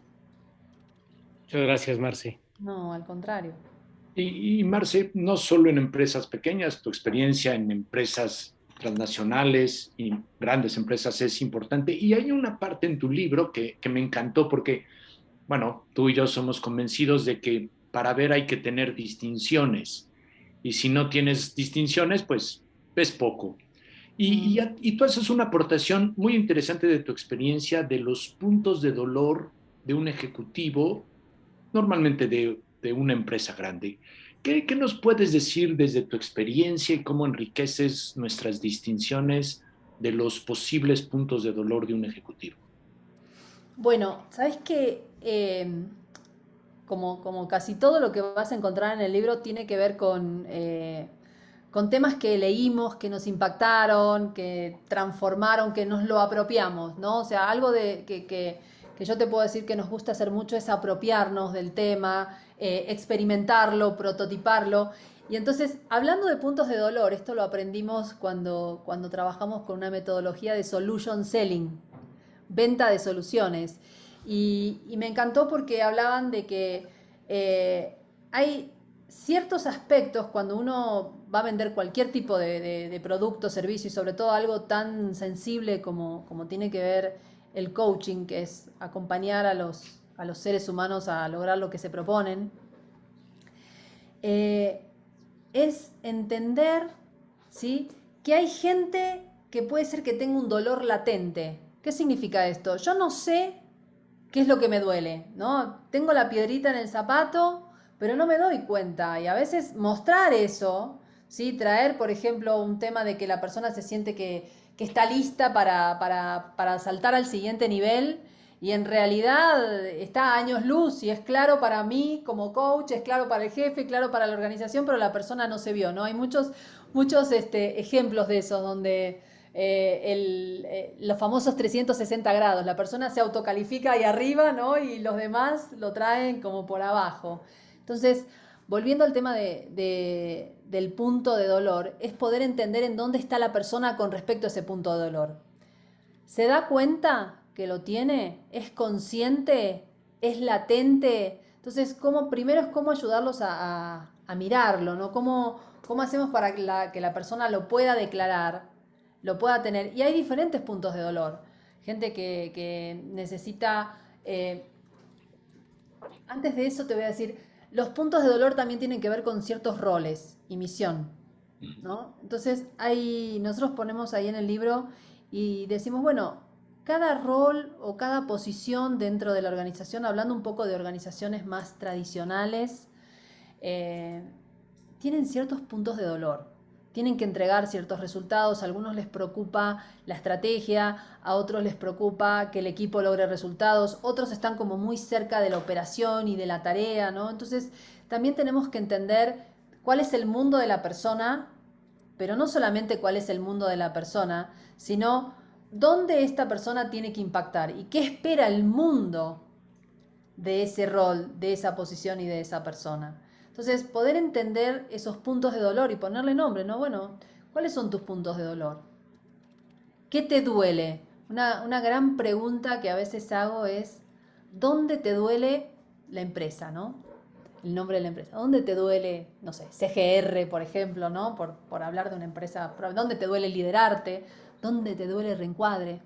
Muchas gracias, Marce. No, al contrario. Y Marce, no solo en empresas pequeñas, tu experiencia en empresas transnacionales y grandes empresas es importante. Y hay una parte en tu libro que me encantó porque, bueno, tú y yo somos convencidos de que para ver hay que tener distinciones. Y si no tienes distinciones, pues ves poco. Y tú haces una aportación muy interesante de tu experiencia de los puntos de dolor de un ejecutivo, normalmente de una empresa grande. ¿Qué nos puedes decir desde tu experiencia y cómo enriqueces nuestras distinciones de los posibles puntos de dolor de un ejecutivo? Bueno, sabes que como casi todo lo que vas a encontrar en el libro tiene que ver con temas que leímos, que nos impactaron, que transformaron, que nos lo apropiamos, ¿no? O sea, algo que yo te puedo decir que nos gusta hacer mucho es apropiarnos del tema, experimentarlo, prototiparlo. Y entonces, hablando de puntos de dolor, esto lo aprendimos cuando trabajamos con una metodología de solution selling, venta de soluciones. Y me encantó porque hablaban de que hay ciertos aspectos cuando uno va a vender cualquier tipo de producto, servicio, y sobre todo algo tan sensible como tiene que ver el coaching, que es acompañar a los seres humanos a lograr lo que se proponen, es entender, ¿sí?, que hay gente que puede ser que tenga un dolor latente. ¿Qué significa esto? Yo no sé qué es lo que me duele, ¿no? Tengo la piedrita en el zapato, pero no me doy cuenta. Y a veces mostrar eso, ¿sí? Traer, por ejemplo, un tema de que la persona se siente que está lista para saltar al siguiente nivel, y en realidad está a años luz, y es claro para mí como coach, es claro para el jefe, claro para la organización, pero la persona no se vio, ¿no? Hay muchos ejemplos de esos donde los famosos 360 grados, la persona se autocalifica ahí arriba, ¿no? Y los demás lo traen como por abajo. Entonces, volviendo al tema del punto de dolor, es poder entender en dónde está la persona con respecto a ese punto de dolor. ¿Se da cuenta que lo tiene? ¿Es consciente? ¿Es latente? Entonces, primero es cómo ayudarlos a mirarlo, ¿no? ¿Cómo hacemos para que la persona lo pueda declarar, lo pueda tener? Y hay diferentes puntos de dolor. Gente que necesita... antes de eso te voy a decir, los puntos de dolor también tienen que ver con ciertos roles y misión, ¿no? Entonces, nosotros ponemos ahí en el libro y decimos, bueno, cada rol o cada posición dentro de la organización, hablando un poco de organizaciones más tradicionales, tienen ciertos puntos de dolor. Tienen que entregar ciertos resultados, a algunos les preocupa la estrategia, a otros les preocupa que el equipo logre resultados, otros están como muy cerca de la operación y de la tarea, ¿no? Entonces, también tenemos que entender cuál es el mundo de la persona, pero no solamente cuál es el mundo de la persona, sino dónde esta persona tiene que impactar y qué espera el mundo de ese rol, de esa posición y de esa persona. Entonces, poder entender esos puntos de dolor y ponerle nombre, ¿no? Bueno, ¿cuáles son tus puntos de dolor? ¿Qué te duele? Una gran pregunta que a veces hago es, ¿dónde te duele la empresa, ¿no? El nombre de la empresa. ¿Dónde te duele, no sé, CGR, por ejemplo, ¿no? Por hablar de una empresa. ¿Dónde te duele liderarte? ¿Dónde te duele Reencuadre?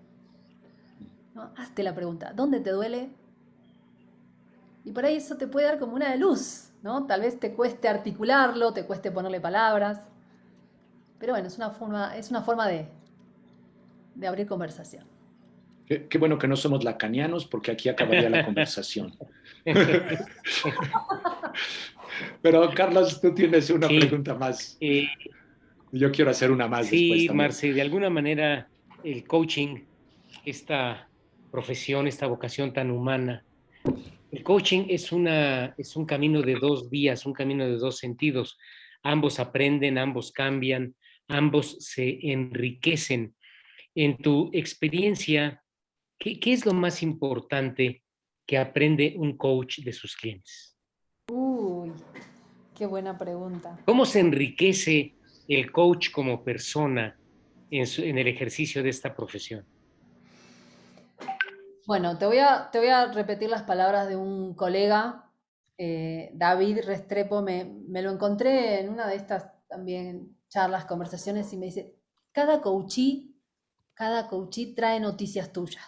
¿No? Hazte la pregunta, ¿dónde te duele? Y por ahí eso te puede dar como una luz, ¿no? Tal vez te cueste articularlo, te cueste ponerle palabras. Pero bueno, es una forma de abrir conversación. Qué bueno que no somos lacanianos, porque aquí acabaría la conversación. Pero Carlos, tú tienes una pregunta más. Yo quiero hacer una más después Sí, también. Marce, de alguna manera el coaching, esta profesión, esta vocación tan humana, el coaching es un camino de dos vías, un camino de dos sentidos. Ambos aprenden, ambos cambian, ambos se enriquecen. En tu experiencia, ¿qué es lo más importante que aprende un coach de sus clientes? Uy, qué buena pregunta. ¿Cómo se enriquece el coach como persona en el ejercicio de esta profesión? Bueno, te voy a repetir las palabras de un colega, David Restrepo, me lo encontré en una de estas también charlas, conversaciones, y me dice, cada coachee trae noticias tuyas.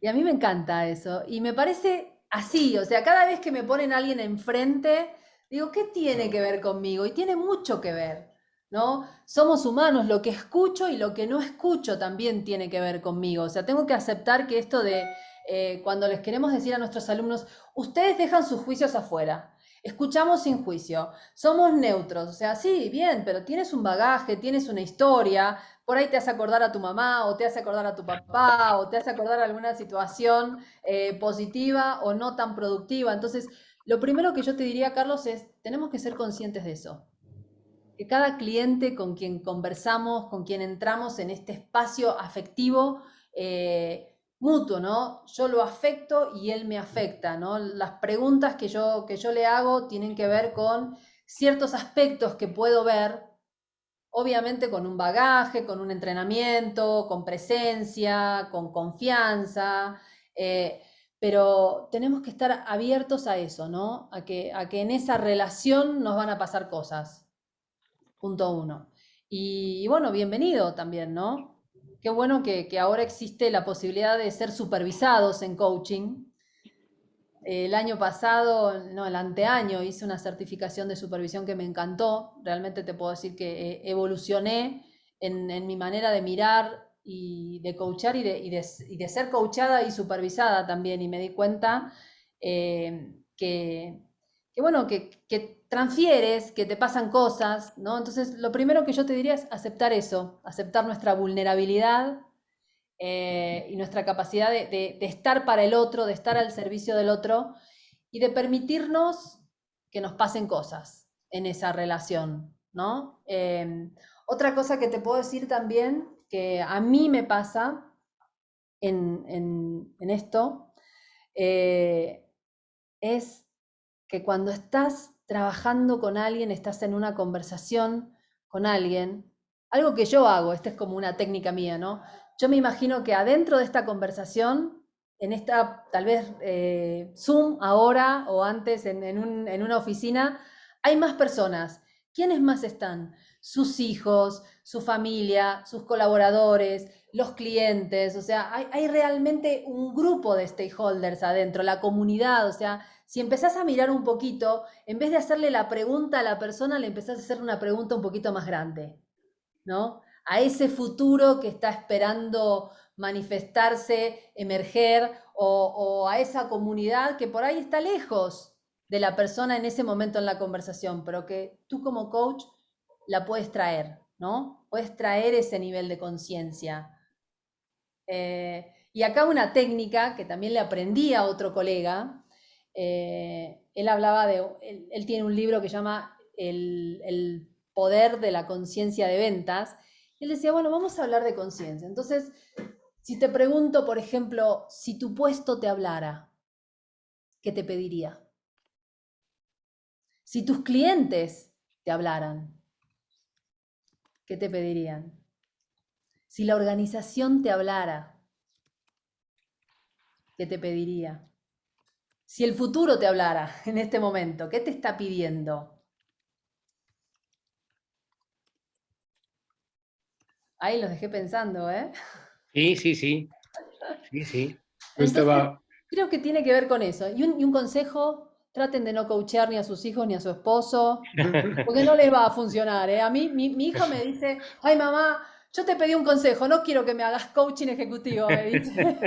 Y a mí me encanta eso. Y me parece así, o sea, cada vez que me ponen a alguien enfrente, digo, ¿qué tiene que ver conmigo? Y tiene mucho que ver, ¿no? Somos humanos, lo que escucho y lo que no escucho también tiene que ver conmigo. O sea, tengo que aceptar que esto de cuando les queremos decir a nuestros alumnos, ustedes dejan sus juicios afuera. Escuchamos sin juicio, somos neutros, o sea, sí, bien, pero tienes un bagaje, tienes una historia, por ahí te hace acordar a tu mamá, o te hace acordar a tu papá, o te hace acordar a alguna situación positiva o no tan productiva. Entonces, lo primero que yo te diría, Carlos, es, tenemos que ser conscientes de eso. Que cada cliente con quien conversamos, con quien entramos en este espacio afectivo, mutuo, ¿no? Yo lo afecto y él me afecta, ¿no? Las preguntas que yo le hago tienen que ver con ciertos aspectos que puedo ver, obviamente con un bagaje, con un entrenamiento, con presencia, con confianza, pero tenemos que estar abiertos a eso, ¿no? A que en esa relación nos van a pasar cosas. Punto uno. Y bueno, bienvenido también, ¿no? Qué bueno que ahora existe la posibilidad de ser supervisados en coaching. El año pasado, no, el anteaño, hice una certificación de supervisión que me encantó. Realmente te puedo decir que evolucioné en mi manera de mirar y de coachar y de ser coachada y supervisada también. Y me di cuenta que bueno, que transfieres, que te pasan cosas, ¿no? Entonces, lo primero que yo te diría es aceptar eso, aceptar nuestra vulnerabilidad y nuestra capacidad de estar para el otro, de estar al servicio del otro y de permitirnos que nos pasen cosas en esa relación, ¿no? Otra cosa que te puedo decir también, que a mí me pasa en esto, es que cuando estás trabajando con alguien, estás en una conversación con alguien, algo que yo hago, esta es como una técnica mía, ¿no? Yo me imagino que adentro de esta conversación, en esta tal vez Zoom ahora o antes en una oficina, hay más personas. ¿Quiénes más están? Sus hijos, su familia, sus colaboradores, los clientes, o sea, hay realmente un grupo de stakeholders adentro, la comunidad, o sea, si empezás a mirar un poquito, en vez de hacerle la pregunta a la persona, le empezás a hacer una pregunta un poquito más grande, ¿no? a ese futuro que está esperando manifestarse, emerger, o a esa comunidad que por ahí está lejos de la persona en ese momento en la conversación, pero que tú como coach la puedes traer, ¿no? Puedes traer ese nivel de conciencia. Y acá una técnica que también le aprendí a otro colega, él hablaba de, él tiene un libro que se llama El poder de la conciencia de ventas, y él decía, bueno, vamos a hablar de conciencia. Entonces, si te pregunto, por ejemplo, si tu puesto te hablara, ¿qué te pediría? Si tus clientes te hablaran, ¿qué te pedirían? Si la organización te hablara, ¿qué te pediría? Si el futuro te hablara en este momento, ¿qué te está pidiendo? Ahí los dejé pensando, ¿eh? Sí, sí, sí, sí, sí. Yo Entonces, estaba, creo que tiene que ver con eso. Y un consejo, traten de no coachear ni a sus hijos ni a su esposo, porque no les va a funcionar, ¿eh? A mí, mi hija me dice, ay mamá, yo te pedí un consejo, no quiero que me hagas coaching ejecutivo, me dice.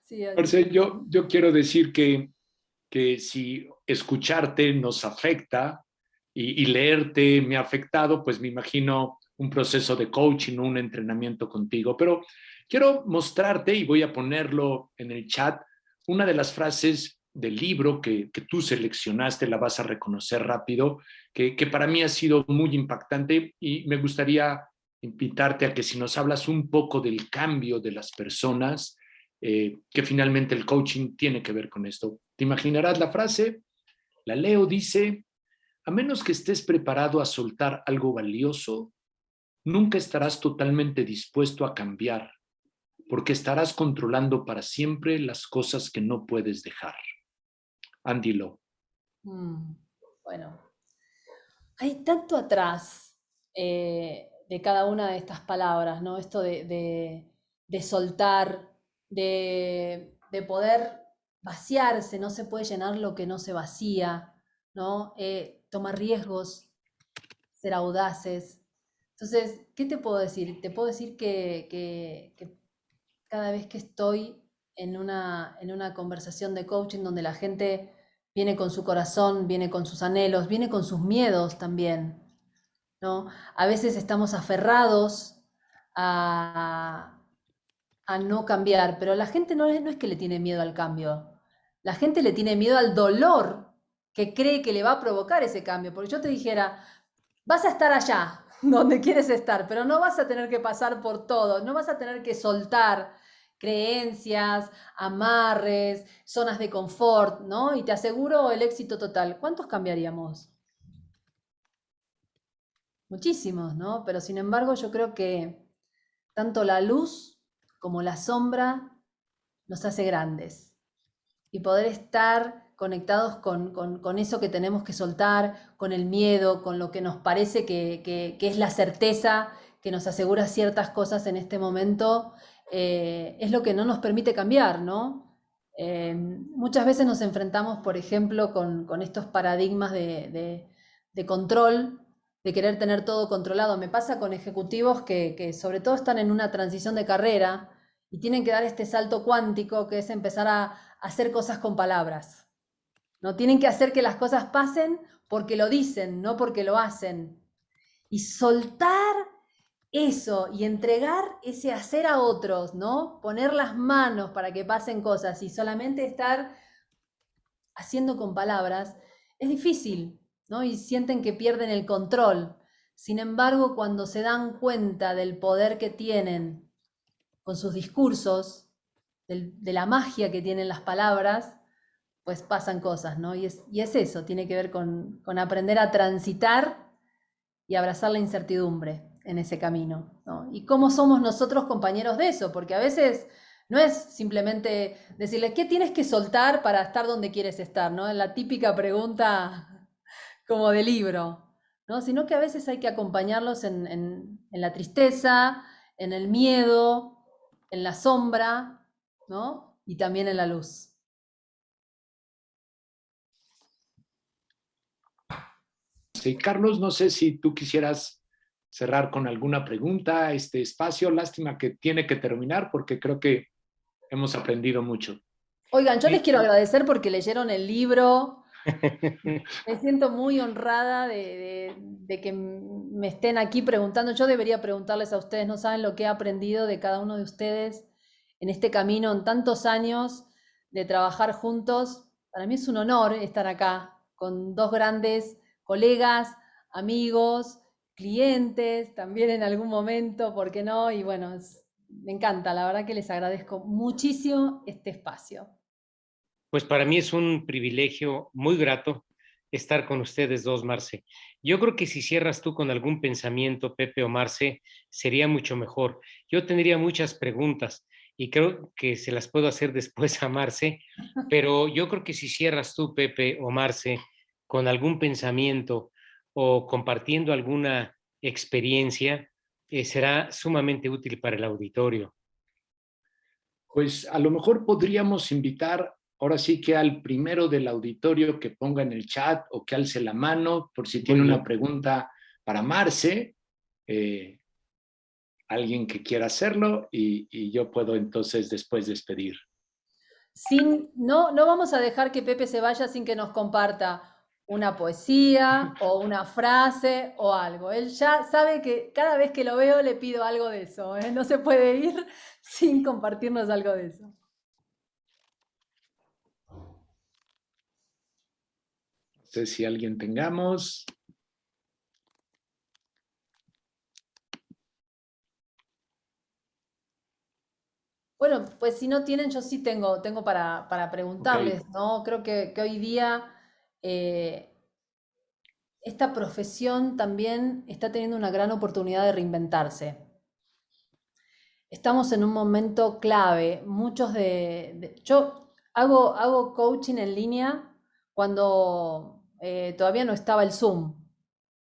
Sí, así que... Marcel, yo quiero decir que si escucharte nos afecta y leerte me ha afectado, pues me imagino un proceso de coaching, un entrenamiento contigo. Pero quiero mostrarte, y voy a ponerlo en el chat, una de las frases del libro que tú seleccionaste, la vas a reconocer rápido, que para mí ha sido muy impactante, y me gustaría invitarte a que si nos hablas un poco del cambio de las personas, que finalmente el coaching tiene que ver con esto. ¿Te imaginarás la frase? La leo, dice: a menos que estés preparado a soltar algo valioso, nunca estarás totalmente dispuesto a cambiar, porque estarás controlando para siempre las cosas que no puedes dejar. Andy Lau. Bueno, hay tanto atrás de cada una de estas palabras, ¿no? Esto de soltar, de poder vaciarse, no se puede llenar lo que no se vacía, ¿no? Tomar riesgos, ser audaces. Entonces, ¿qué te puedo decir? Te puedo decir que cada vez que estoy en una conversación de coaching donde la gente viene con su corazón, viene con sus anhelos, viene con sus miedos también, ¿no? A veces estamos aferrados a, a no cambiar, pero la gente no es que le tiene miedo al cambio, la gente le tiene miedo al dolor que cree que le va a provocar ese cambio, porque yo te dijera, vas a estar allá donde quieres estar, pero no vas a tener que pasar por todo, no vas a tener que soltar creencias, amarres, zonas de confort, ¿no? Y te aseguro el éxito total. ¿Cuántos cambiaríamos? Muchísimos, ¿no? Pero sin embargo yo creo que tanto la luz como la sombra nos hace grandes. Y poder estar conectados con eso que tenemos que soltar, con el miedo, con lo que nos parece que es la certeza que nos asegura ciertas cosas en este momento, es lo que no nos permite cambiar, ¿no? Muchas veces nos enfrentamos, por ejemplo, con estos paradigmas de control, de querer tener todo controlado. Me pasa con ejecutivos que sobre todo están en una transición de carrera y tienen que dar este salto cuántico que es empezar a hacer cosas con palabras. No tienen que hacer que las cosas pasen porque lo dicen, no porque lo hacen. Y soltar eso y entregar ese hacer a otros, ¿no? Poner las manos para que pasen cosas y solamente estar haciendo con palabras es difícil, ¿no? Y sienten que pierden el control. Sin embargo, cuando se dan cuenta del poder que tienen con sus discursos, de la magia que tienen las palabras, pues pasan cosas, ¿no? Y es eso, tiene que ver con aprender a transitar y abrazar la incertidumbre en ese camino, ¿no? Y cómo somos nosotros compañeros de eso, porque a veces no es simplemente decirle, ¿qué tienes que soltar para estar donde quieres estar? ¿No? La típica pregunta como de libro, ¿no? Sino que a veces hay que acompañarlos en la tristeza, en el miedo, en la sombra, ¿no? Y también en la luz. Marce. Y Carlos, no sé si tú quisieras cerrar con alguna pregunta este espacio. Lástima que tiene que terminar porque creo que hemos aprendido mucho. Oigan, yo les Sí. quiero agradecer porque leyeron el libro. Me siento muy honrada de que me estén aquí preguntando. Yo debería preguntarles a ustedes, no saben lo que he aprendido de cada uno de ustedes en este camino, en tantos años de trabajar juntos. Para mí es un honor estar acá con dos grandes colegas, amigos, clientes, también en algún momento, ¿por qué no? Y bueno, me encanta, la verdad que les agradezco muchísimo este espacio. Pues para mí es un privilegio muy grato estar con ustedes dos, Marce. Yo creo que si cierras tú con algún pensamiento, Pepe o Marce, sería mucho mejor. Yo tendría muchas preguntas y creo que se las puedo hacer después a Marce, pero yo creo que si cierras tú, Pepe o Marce, con algún pensamiento o compartiendo alguna experiencia, será sumamente útil para el auditorio. Pues a lo mejor podríamos invitar ahora sí que al primero del auditorio que ponga en el chat o que alce la mano por si tiene Muy una bien. pregunta para Marce, alguien que quiera hacerlo y yo puedo entonces después despedir. No vamos a dejar que Pepe se vaya sin que nos comparta una poesía o una frase o algo. Él ya sabe que cada vez que lo veo le pido algo de eso, ¿eh? No se puede ir sin compartirnos algo de eso. No sé si alguien tengamos. Bueno, pues si no tienen, yo sí tengo para preguntarles, Ok. ¿no? Creo que hoy día eh, esta profesión también está teniendo una gran oportunidad de reinventarse. Estamos en un momento clave. Yo hago coaching en línea cuando todavía no estaba el Zoom.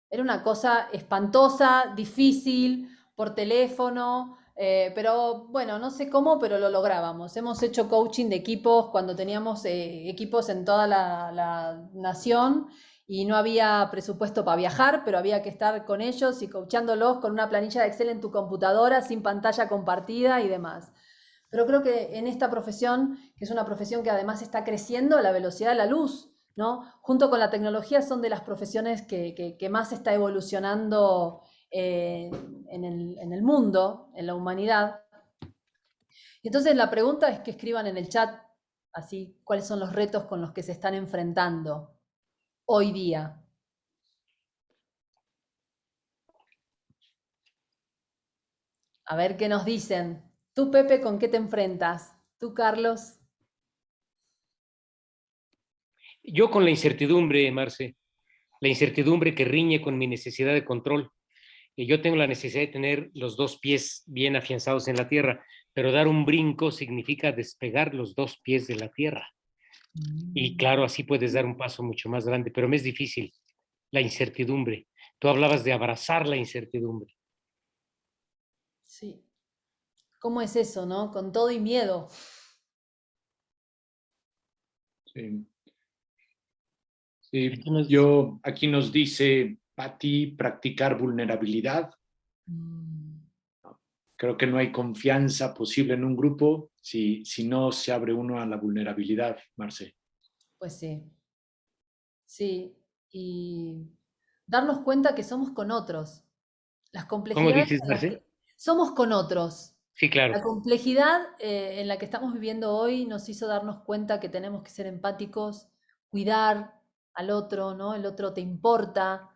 Era una cosa espantosa, difícil, por teléfono, pero bueno, no sé cómo, pero lo lográbamos. Hemos hecho coaching de equipos cuando teníamos equipos en toda la nación y no había presupuesto para viajar, pero había que estar con ellos y coachándolos con una planilla de Excel en tu computadora, sin pantalla compartida y demás. Pero creo que en esta profesión, que es una profesión que además está creciendo a la velocidad de la luz, ¿no? Junto con la tecnología son de las profesiones que más está evolucionando en el mundo, en la humanidad. Y entonces la pregunta es que escriban en el chat, así, cuáles son los retos con los que se están enfrentando hoy día. A ver qué nos dicen. Tú, Pepe, ¿con qué te enfrentas? Tú, Carlos. Yo con la incertidumbre, Marce, la incertidumbre que riñe con mi necesidad de control. Y yo tengo la necesidad de tener los dos pies bien afianzados en la tierra, pero dar un brinco significa despegar los dos pies de la tierra. Y claro, así puedes dar un paso mucho más grande, pero me es difícil la incertidumbre. Tú hablabas de abrazar la incertidumbre. Sí. ¿Cómo es eso, no? Con todo y miedo. Sí. Aquí Sí, nos... yo aquí nos dice Patti, practicar vulnerabilidad. Creo que no hay confianza posible en un grupo si no se abre uno a la vulnerabilidad, Marce. Pues sí, sí. Y darnos cuenta que somos con otros. Las ¿Cómo complejidades dices, en las Marce? que somos con otros. Sí, La claro. complejidad en la que estamos viviendo hoy nos hizo darnos cuenta que tenemos que ser empáticos, cuidar al otro, ¿no? El otro te importa,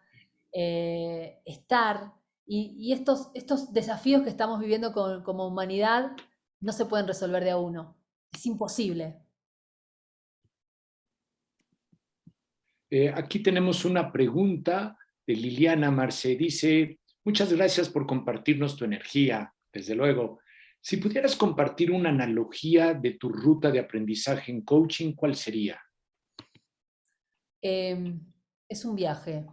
estar. Y estos desafíos que estamos viviendo como humanidad no se pueden resolver de a uno. Es imposible. Aquí tenemos una pregunta de Liliana Marce. Dice, muchas gracias por compartirnos tu energía, desde luego. Si pudieras compartir una analogía de tu ruta de aprendizaje en coaching, ¿cuál sería? Es un viaje.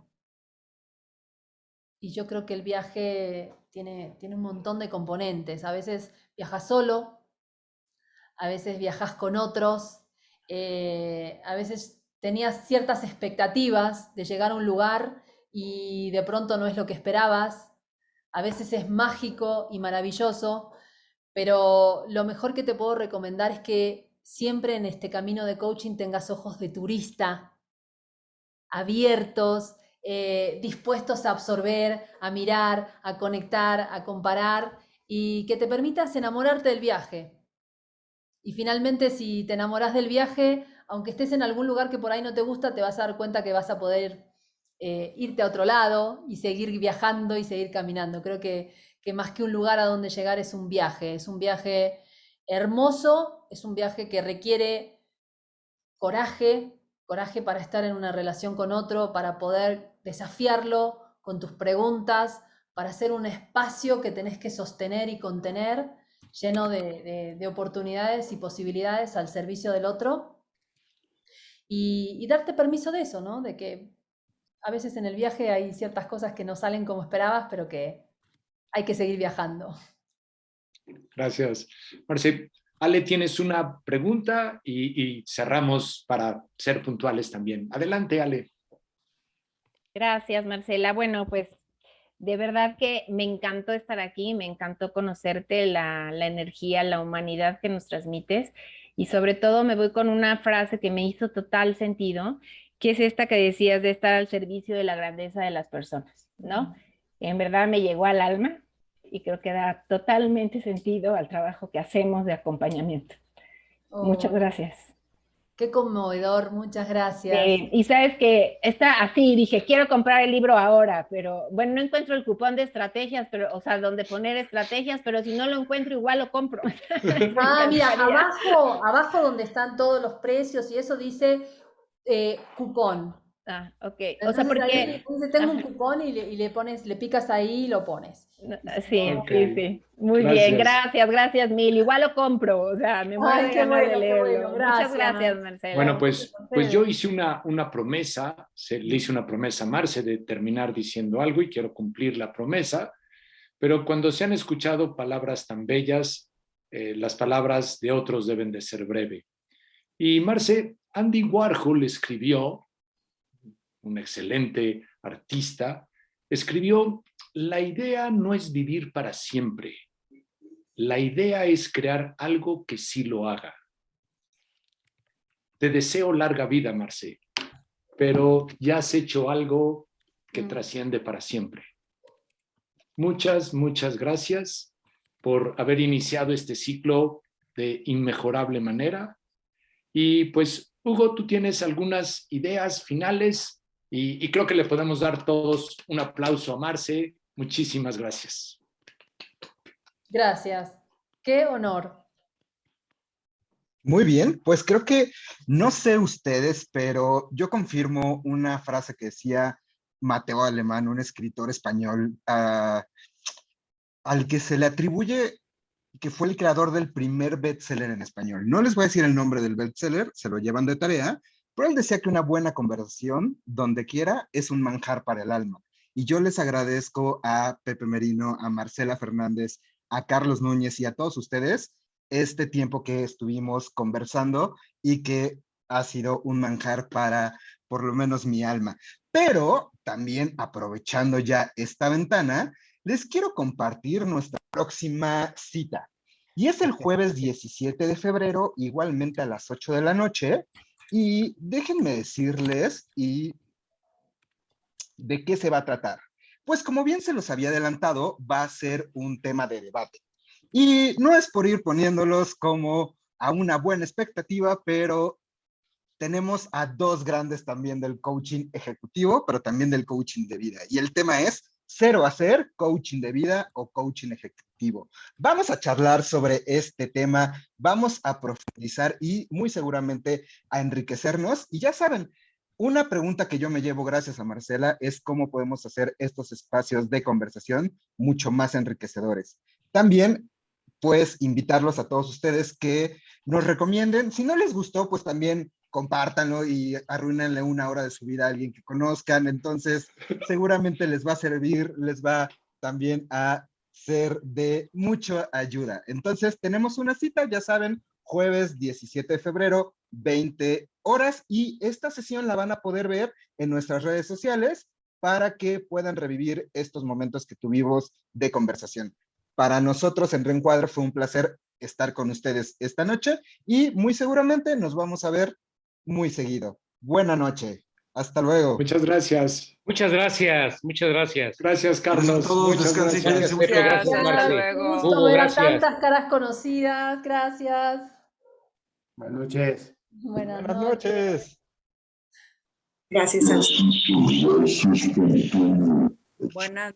Y yo creo que el viaje tiene un montón de componentes. A veces viajas solo, a veces viajas con otros, a veces tenías ciertas expectativas de llegar a un lugar y de pronto no es lo que esperabas. A veces es mágico y maravilloso, pero lo mejor que te puedo recomendar es que siempre en este camino de coaching tengas ojos de turista, abiertos, dispuestos a absorber, a mirar, a conectar, a comparar y que te permitas enamorarte del viaje. Y finalmente, si te enamoras del viaje, aunque estés en algún lugar que por ahí no te gusta, te vas a dar cuenta que vas a poder irte a otro lado y seguir viajando y seguir caminando. Creo que más que un lugar a donde llegar es un viaje hermoso, es un viaje que requiere coraje, coraje para estar en una relación con otro, para poder desafiarlo con tus preguntas, para hacer un espacio que tenés que sostener y contener, lleno de oportunidades y posibilidades al servicio del otro. Y darte permiso de eso, ¿no? De que a veces en el viaje hay ciertas cosas que no salen como esperabas, pero que hay que seguir viajando. Gracias, Marce. Ale, tienes una pregunta y cerramos para ser puntuales también. Adelante, Ale. Gracias, Marcela. Bueno, pues de verdad que me encantó estar aquí, me encantó conocerte, la energía, la humanidad que nos transmites y sobre todo me voy con una frase que me hizo total sentido, que es esta que decías de estar al servicio de la grandeza de las personas, ¿no? En verdad me llegó al alma y creo que da totalmente sentido al trabajo que hacemos de acompañamiento. Muchas Oh, gracias. qué conmovedor, muchas gracias. Y sabes que está así, dije, quiero comprar el libro ahora, pero bueno, no encuentro el cupón de estrategias, pero, o sea, donde poner estrategias, pero si no lo encuentro, igual lo compro. Ah, mira, abajo donde están todos los precios y eso dice cupón. Ah, ok. O sea, Entonces ahí porque, dice, tengo un ajá, cupón y le pones, le picas ahí y lo pones. Y se sí, lo- Ok, sí, sí. Muy bien, gracias. gracias, gracias mil. Igual lo compro, o sea, me muero Ay, de ganas de qué bueno, leerlo. Muchas gracias. gracias, Bueno, Marcela. pues yo hice una promesa, le hice una promesa a Marce de terminar diciendo algo y quiero cumplir la promesa, pero cuando se han escuchado palabras tan bellas, las palabras de otros deben de ser breve. Y Marce, Andy Warhol escribió, un excelente artista, escribió, la idea no es vivir para siempre, la idea es crear algo que sí lo haga. Te deseo larga vida, Marce, pero ya has hecho algo que trasciende para siempre. Muchas, muchas gracias por haber iniciado este ciclo de inmejorable manera. Y pues, Hugo, tú tienes algunas ideas finales y creo que le podemos dar todos un aplauso a Marce. Muchísimas gracias. Gracias. Qué honor. Muy bien, pues creo que, no sé ustedes, pero yo confirmo una frase que decía Mateo Alemán, un escritor español, al que se le atribuye que fue el creador del primer bestseller en español. No les voy a decir el nombre del bestseller, se lo llevan de tarea, pero él decía que una buena conversación, donde quiera, es un manjar para el alma. Y yo les agradezco a Pepe Merino, a Marcela Fernández, a Carlos Núñez y a todos ustedes este tiempo que estuvimos conversando y que ha sido un manjar para por lo menos mi alma. Pero también aprovechando ya esta ventana, les quiero compartir nuestra próxima cita. Y es el jueves 17 de febrero, igualmente a las 8 de la noche. Y déjenme decirles de qué se va a tratar. Pues como bien se los había adelantado, va a ser un tema de debate. Y no es por ir poniéndolos como a una buena expectativa, pero tenemos a dos grandes también del coaching ejecutivo, pero también del coaching de vida. Y el tema es cero hacer, coaching de vida o coaching ejecutivo. Vamos a charlar sobre este tema, vamos a profundizar y muy seguramente a enriquecernos. Y ya saben, una pregunta que yo me llevo gracias a Marcela es cómo podemos hacer estos espacios de conversación mucho más enriquecedores. También pues invitarlos a todos ustedes que nos recomienden. Si no les gustó, pues también compártanlo y arruínenle una hora de su vida a alguien que conozcan. Entonces, seguramente les va a servir, les va también a ser de mucha ayuda. Entonces, tenemos una cita, ya saben, jueves 17 de febrero, 20 horas, y esta sesión la van a poder ver en nuestras redes sociales. para que puedan revivir estos momentos que tuvimos de conversación. Para nosotros en Reencuadre fue un placer estar con ustedes esta noche y muy seguramente nos vamos a ver muy seguido. Buena noche. Hasta luego. Muchas gracias. Muchas gracias, muchas gracias. Gracias, Gracias Carlos. a todos, Muchas descansen, gracias. cuídense mucho. Gracias, Hasta Marce. luego. Gusto Hugo, ver a gracias. tantas caras conocidas. Gracias. Buenas noches. Buenas Buenas noches. noches. Gracias, Sánchez. Buenas noches.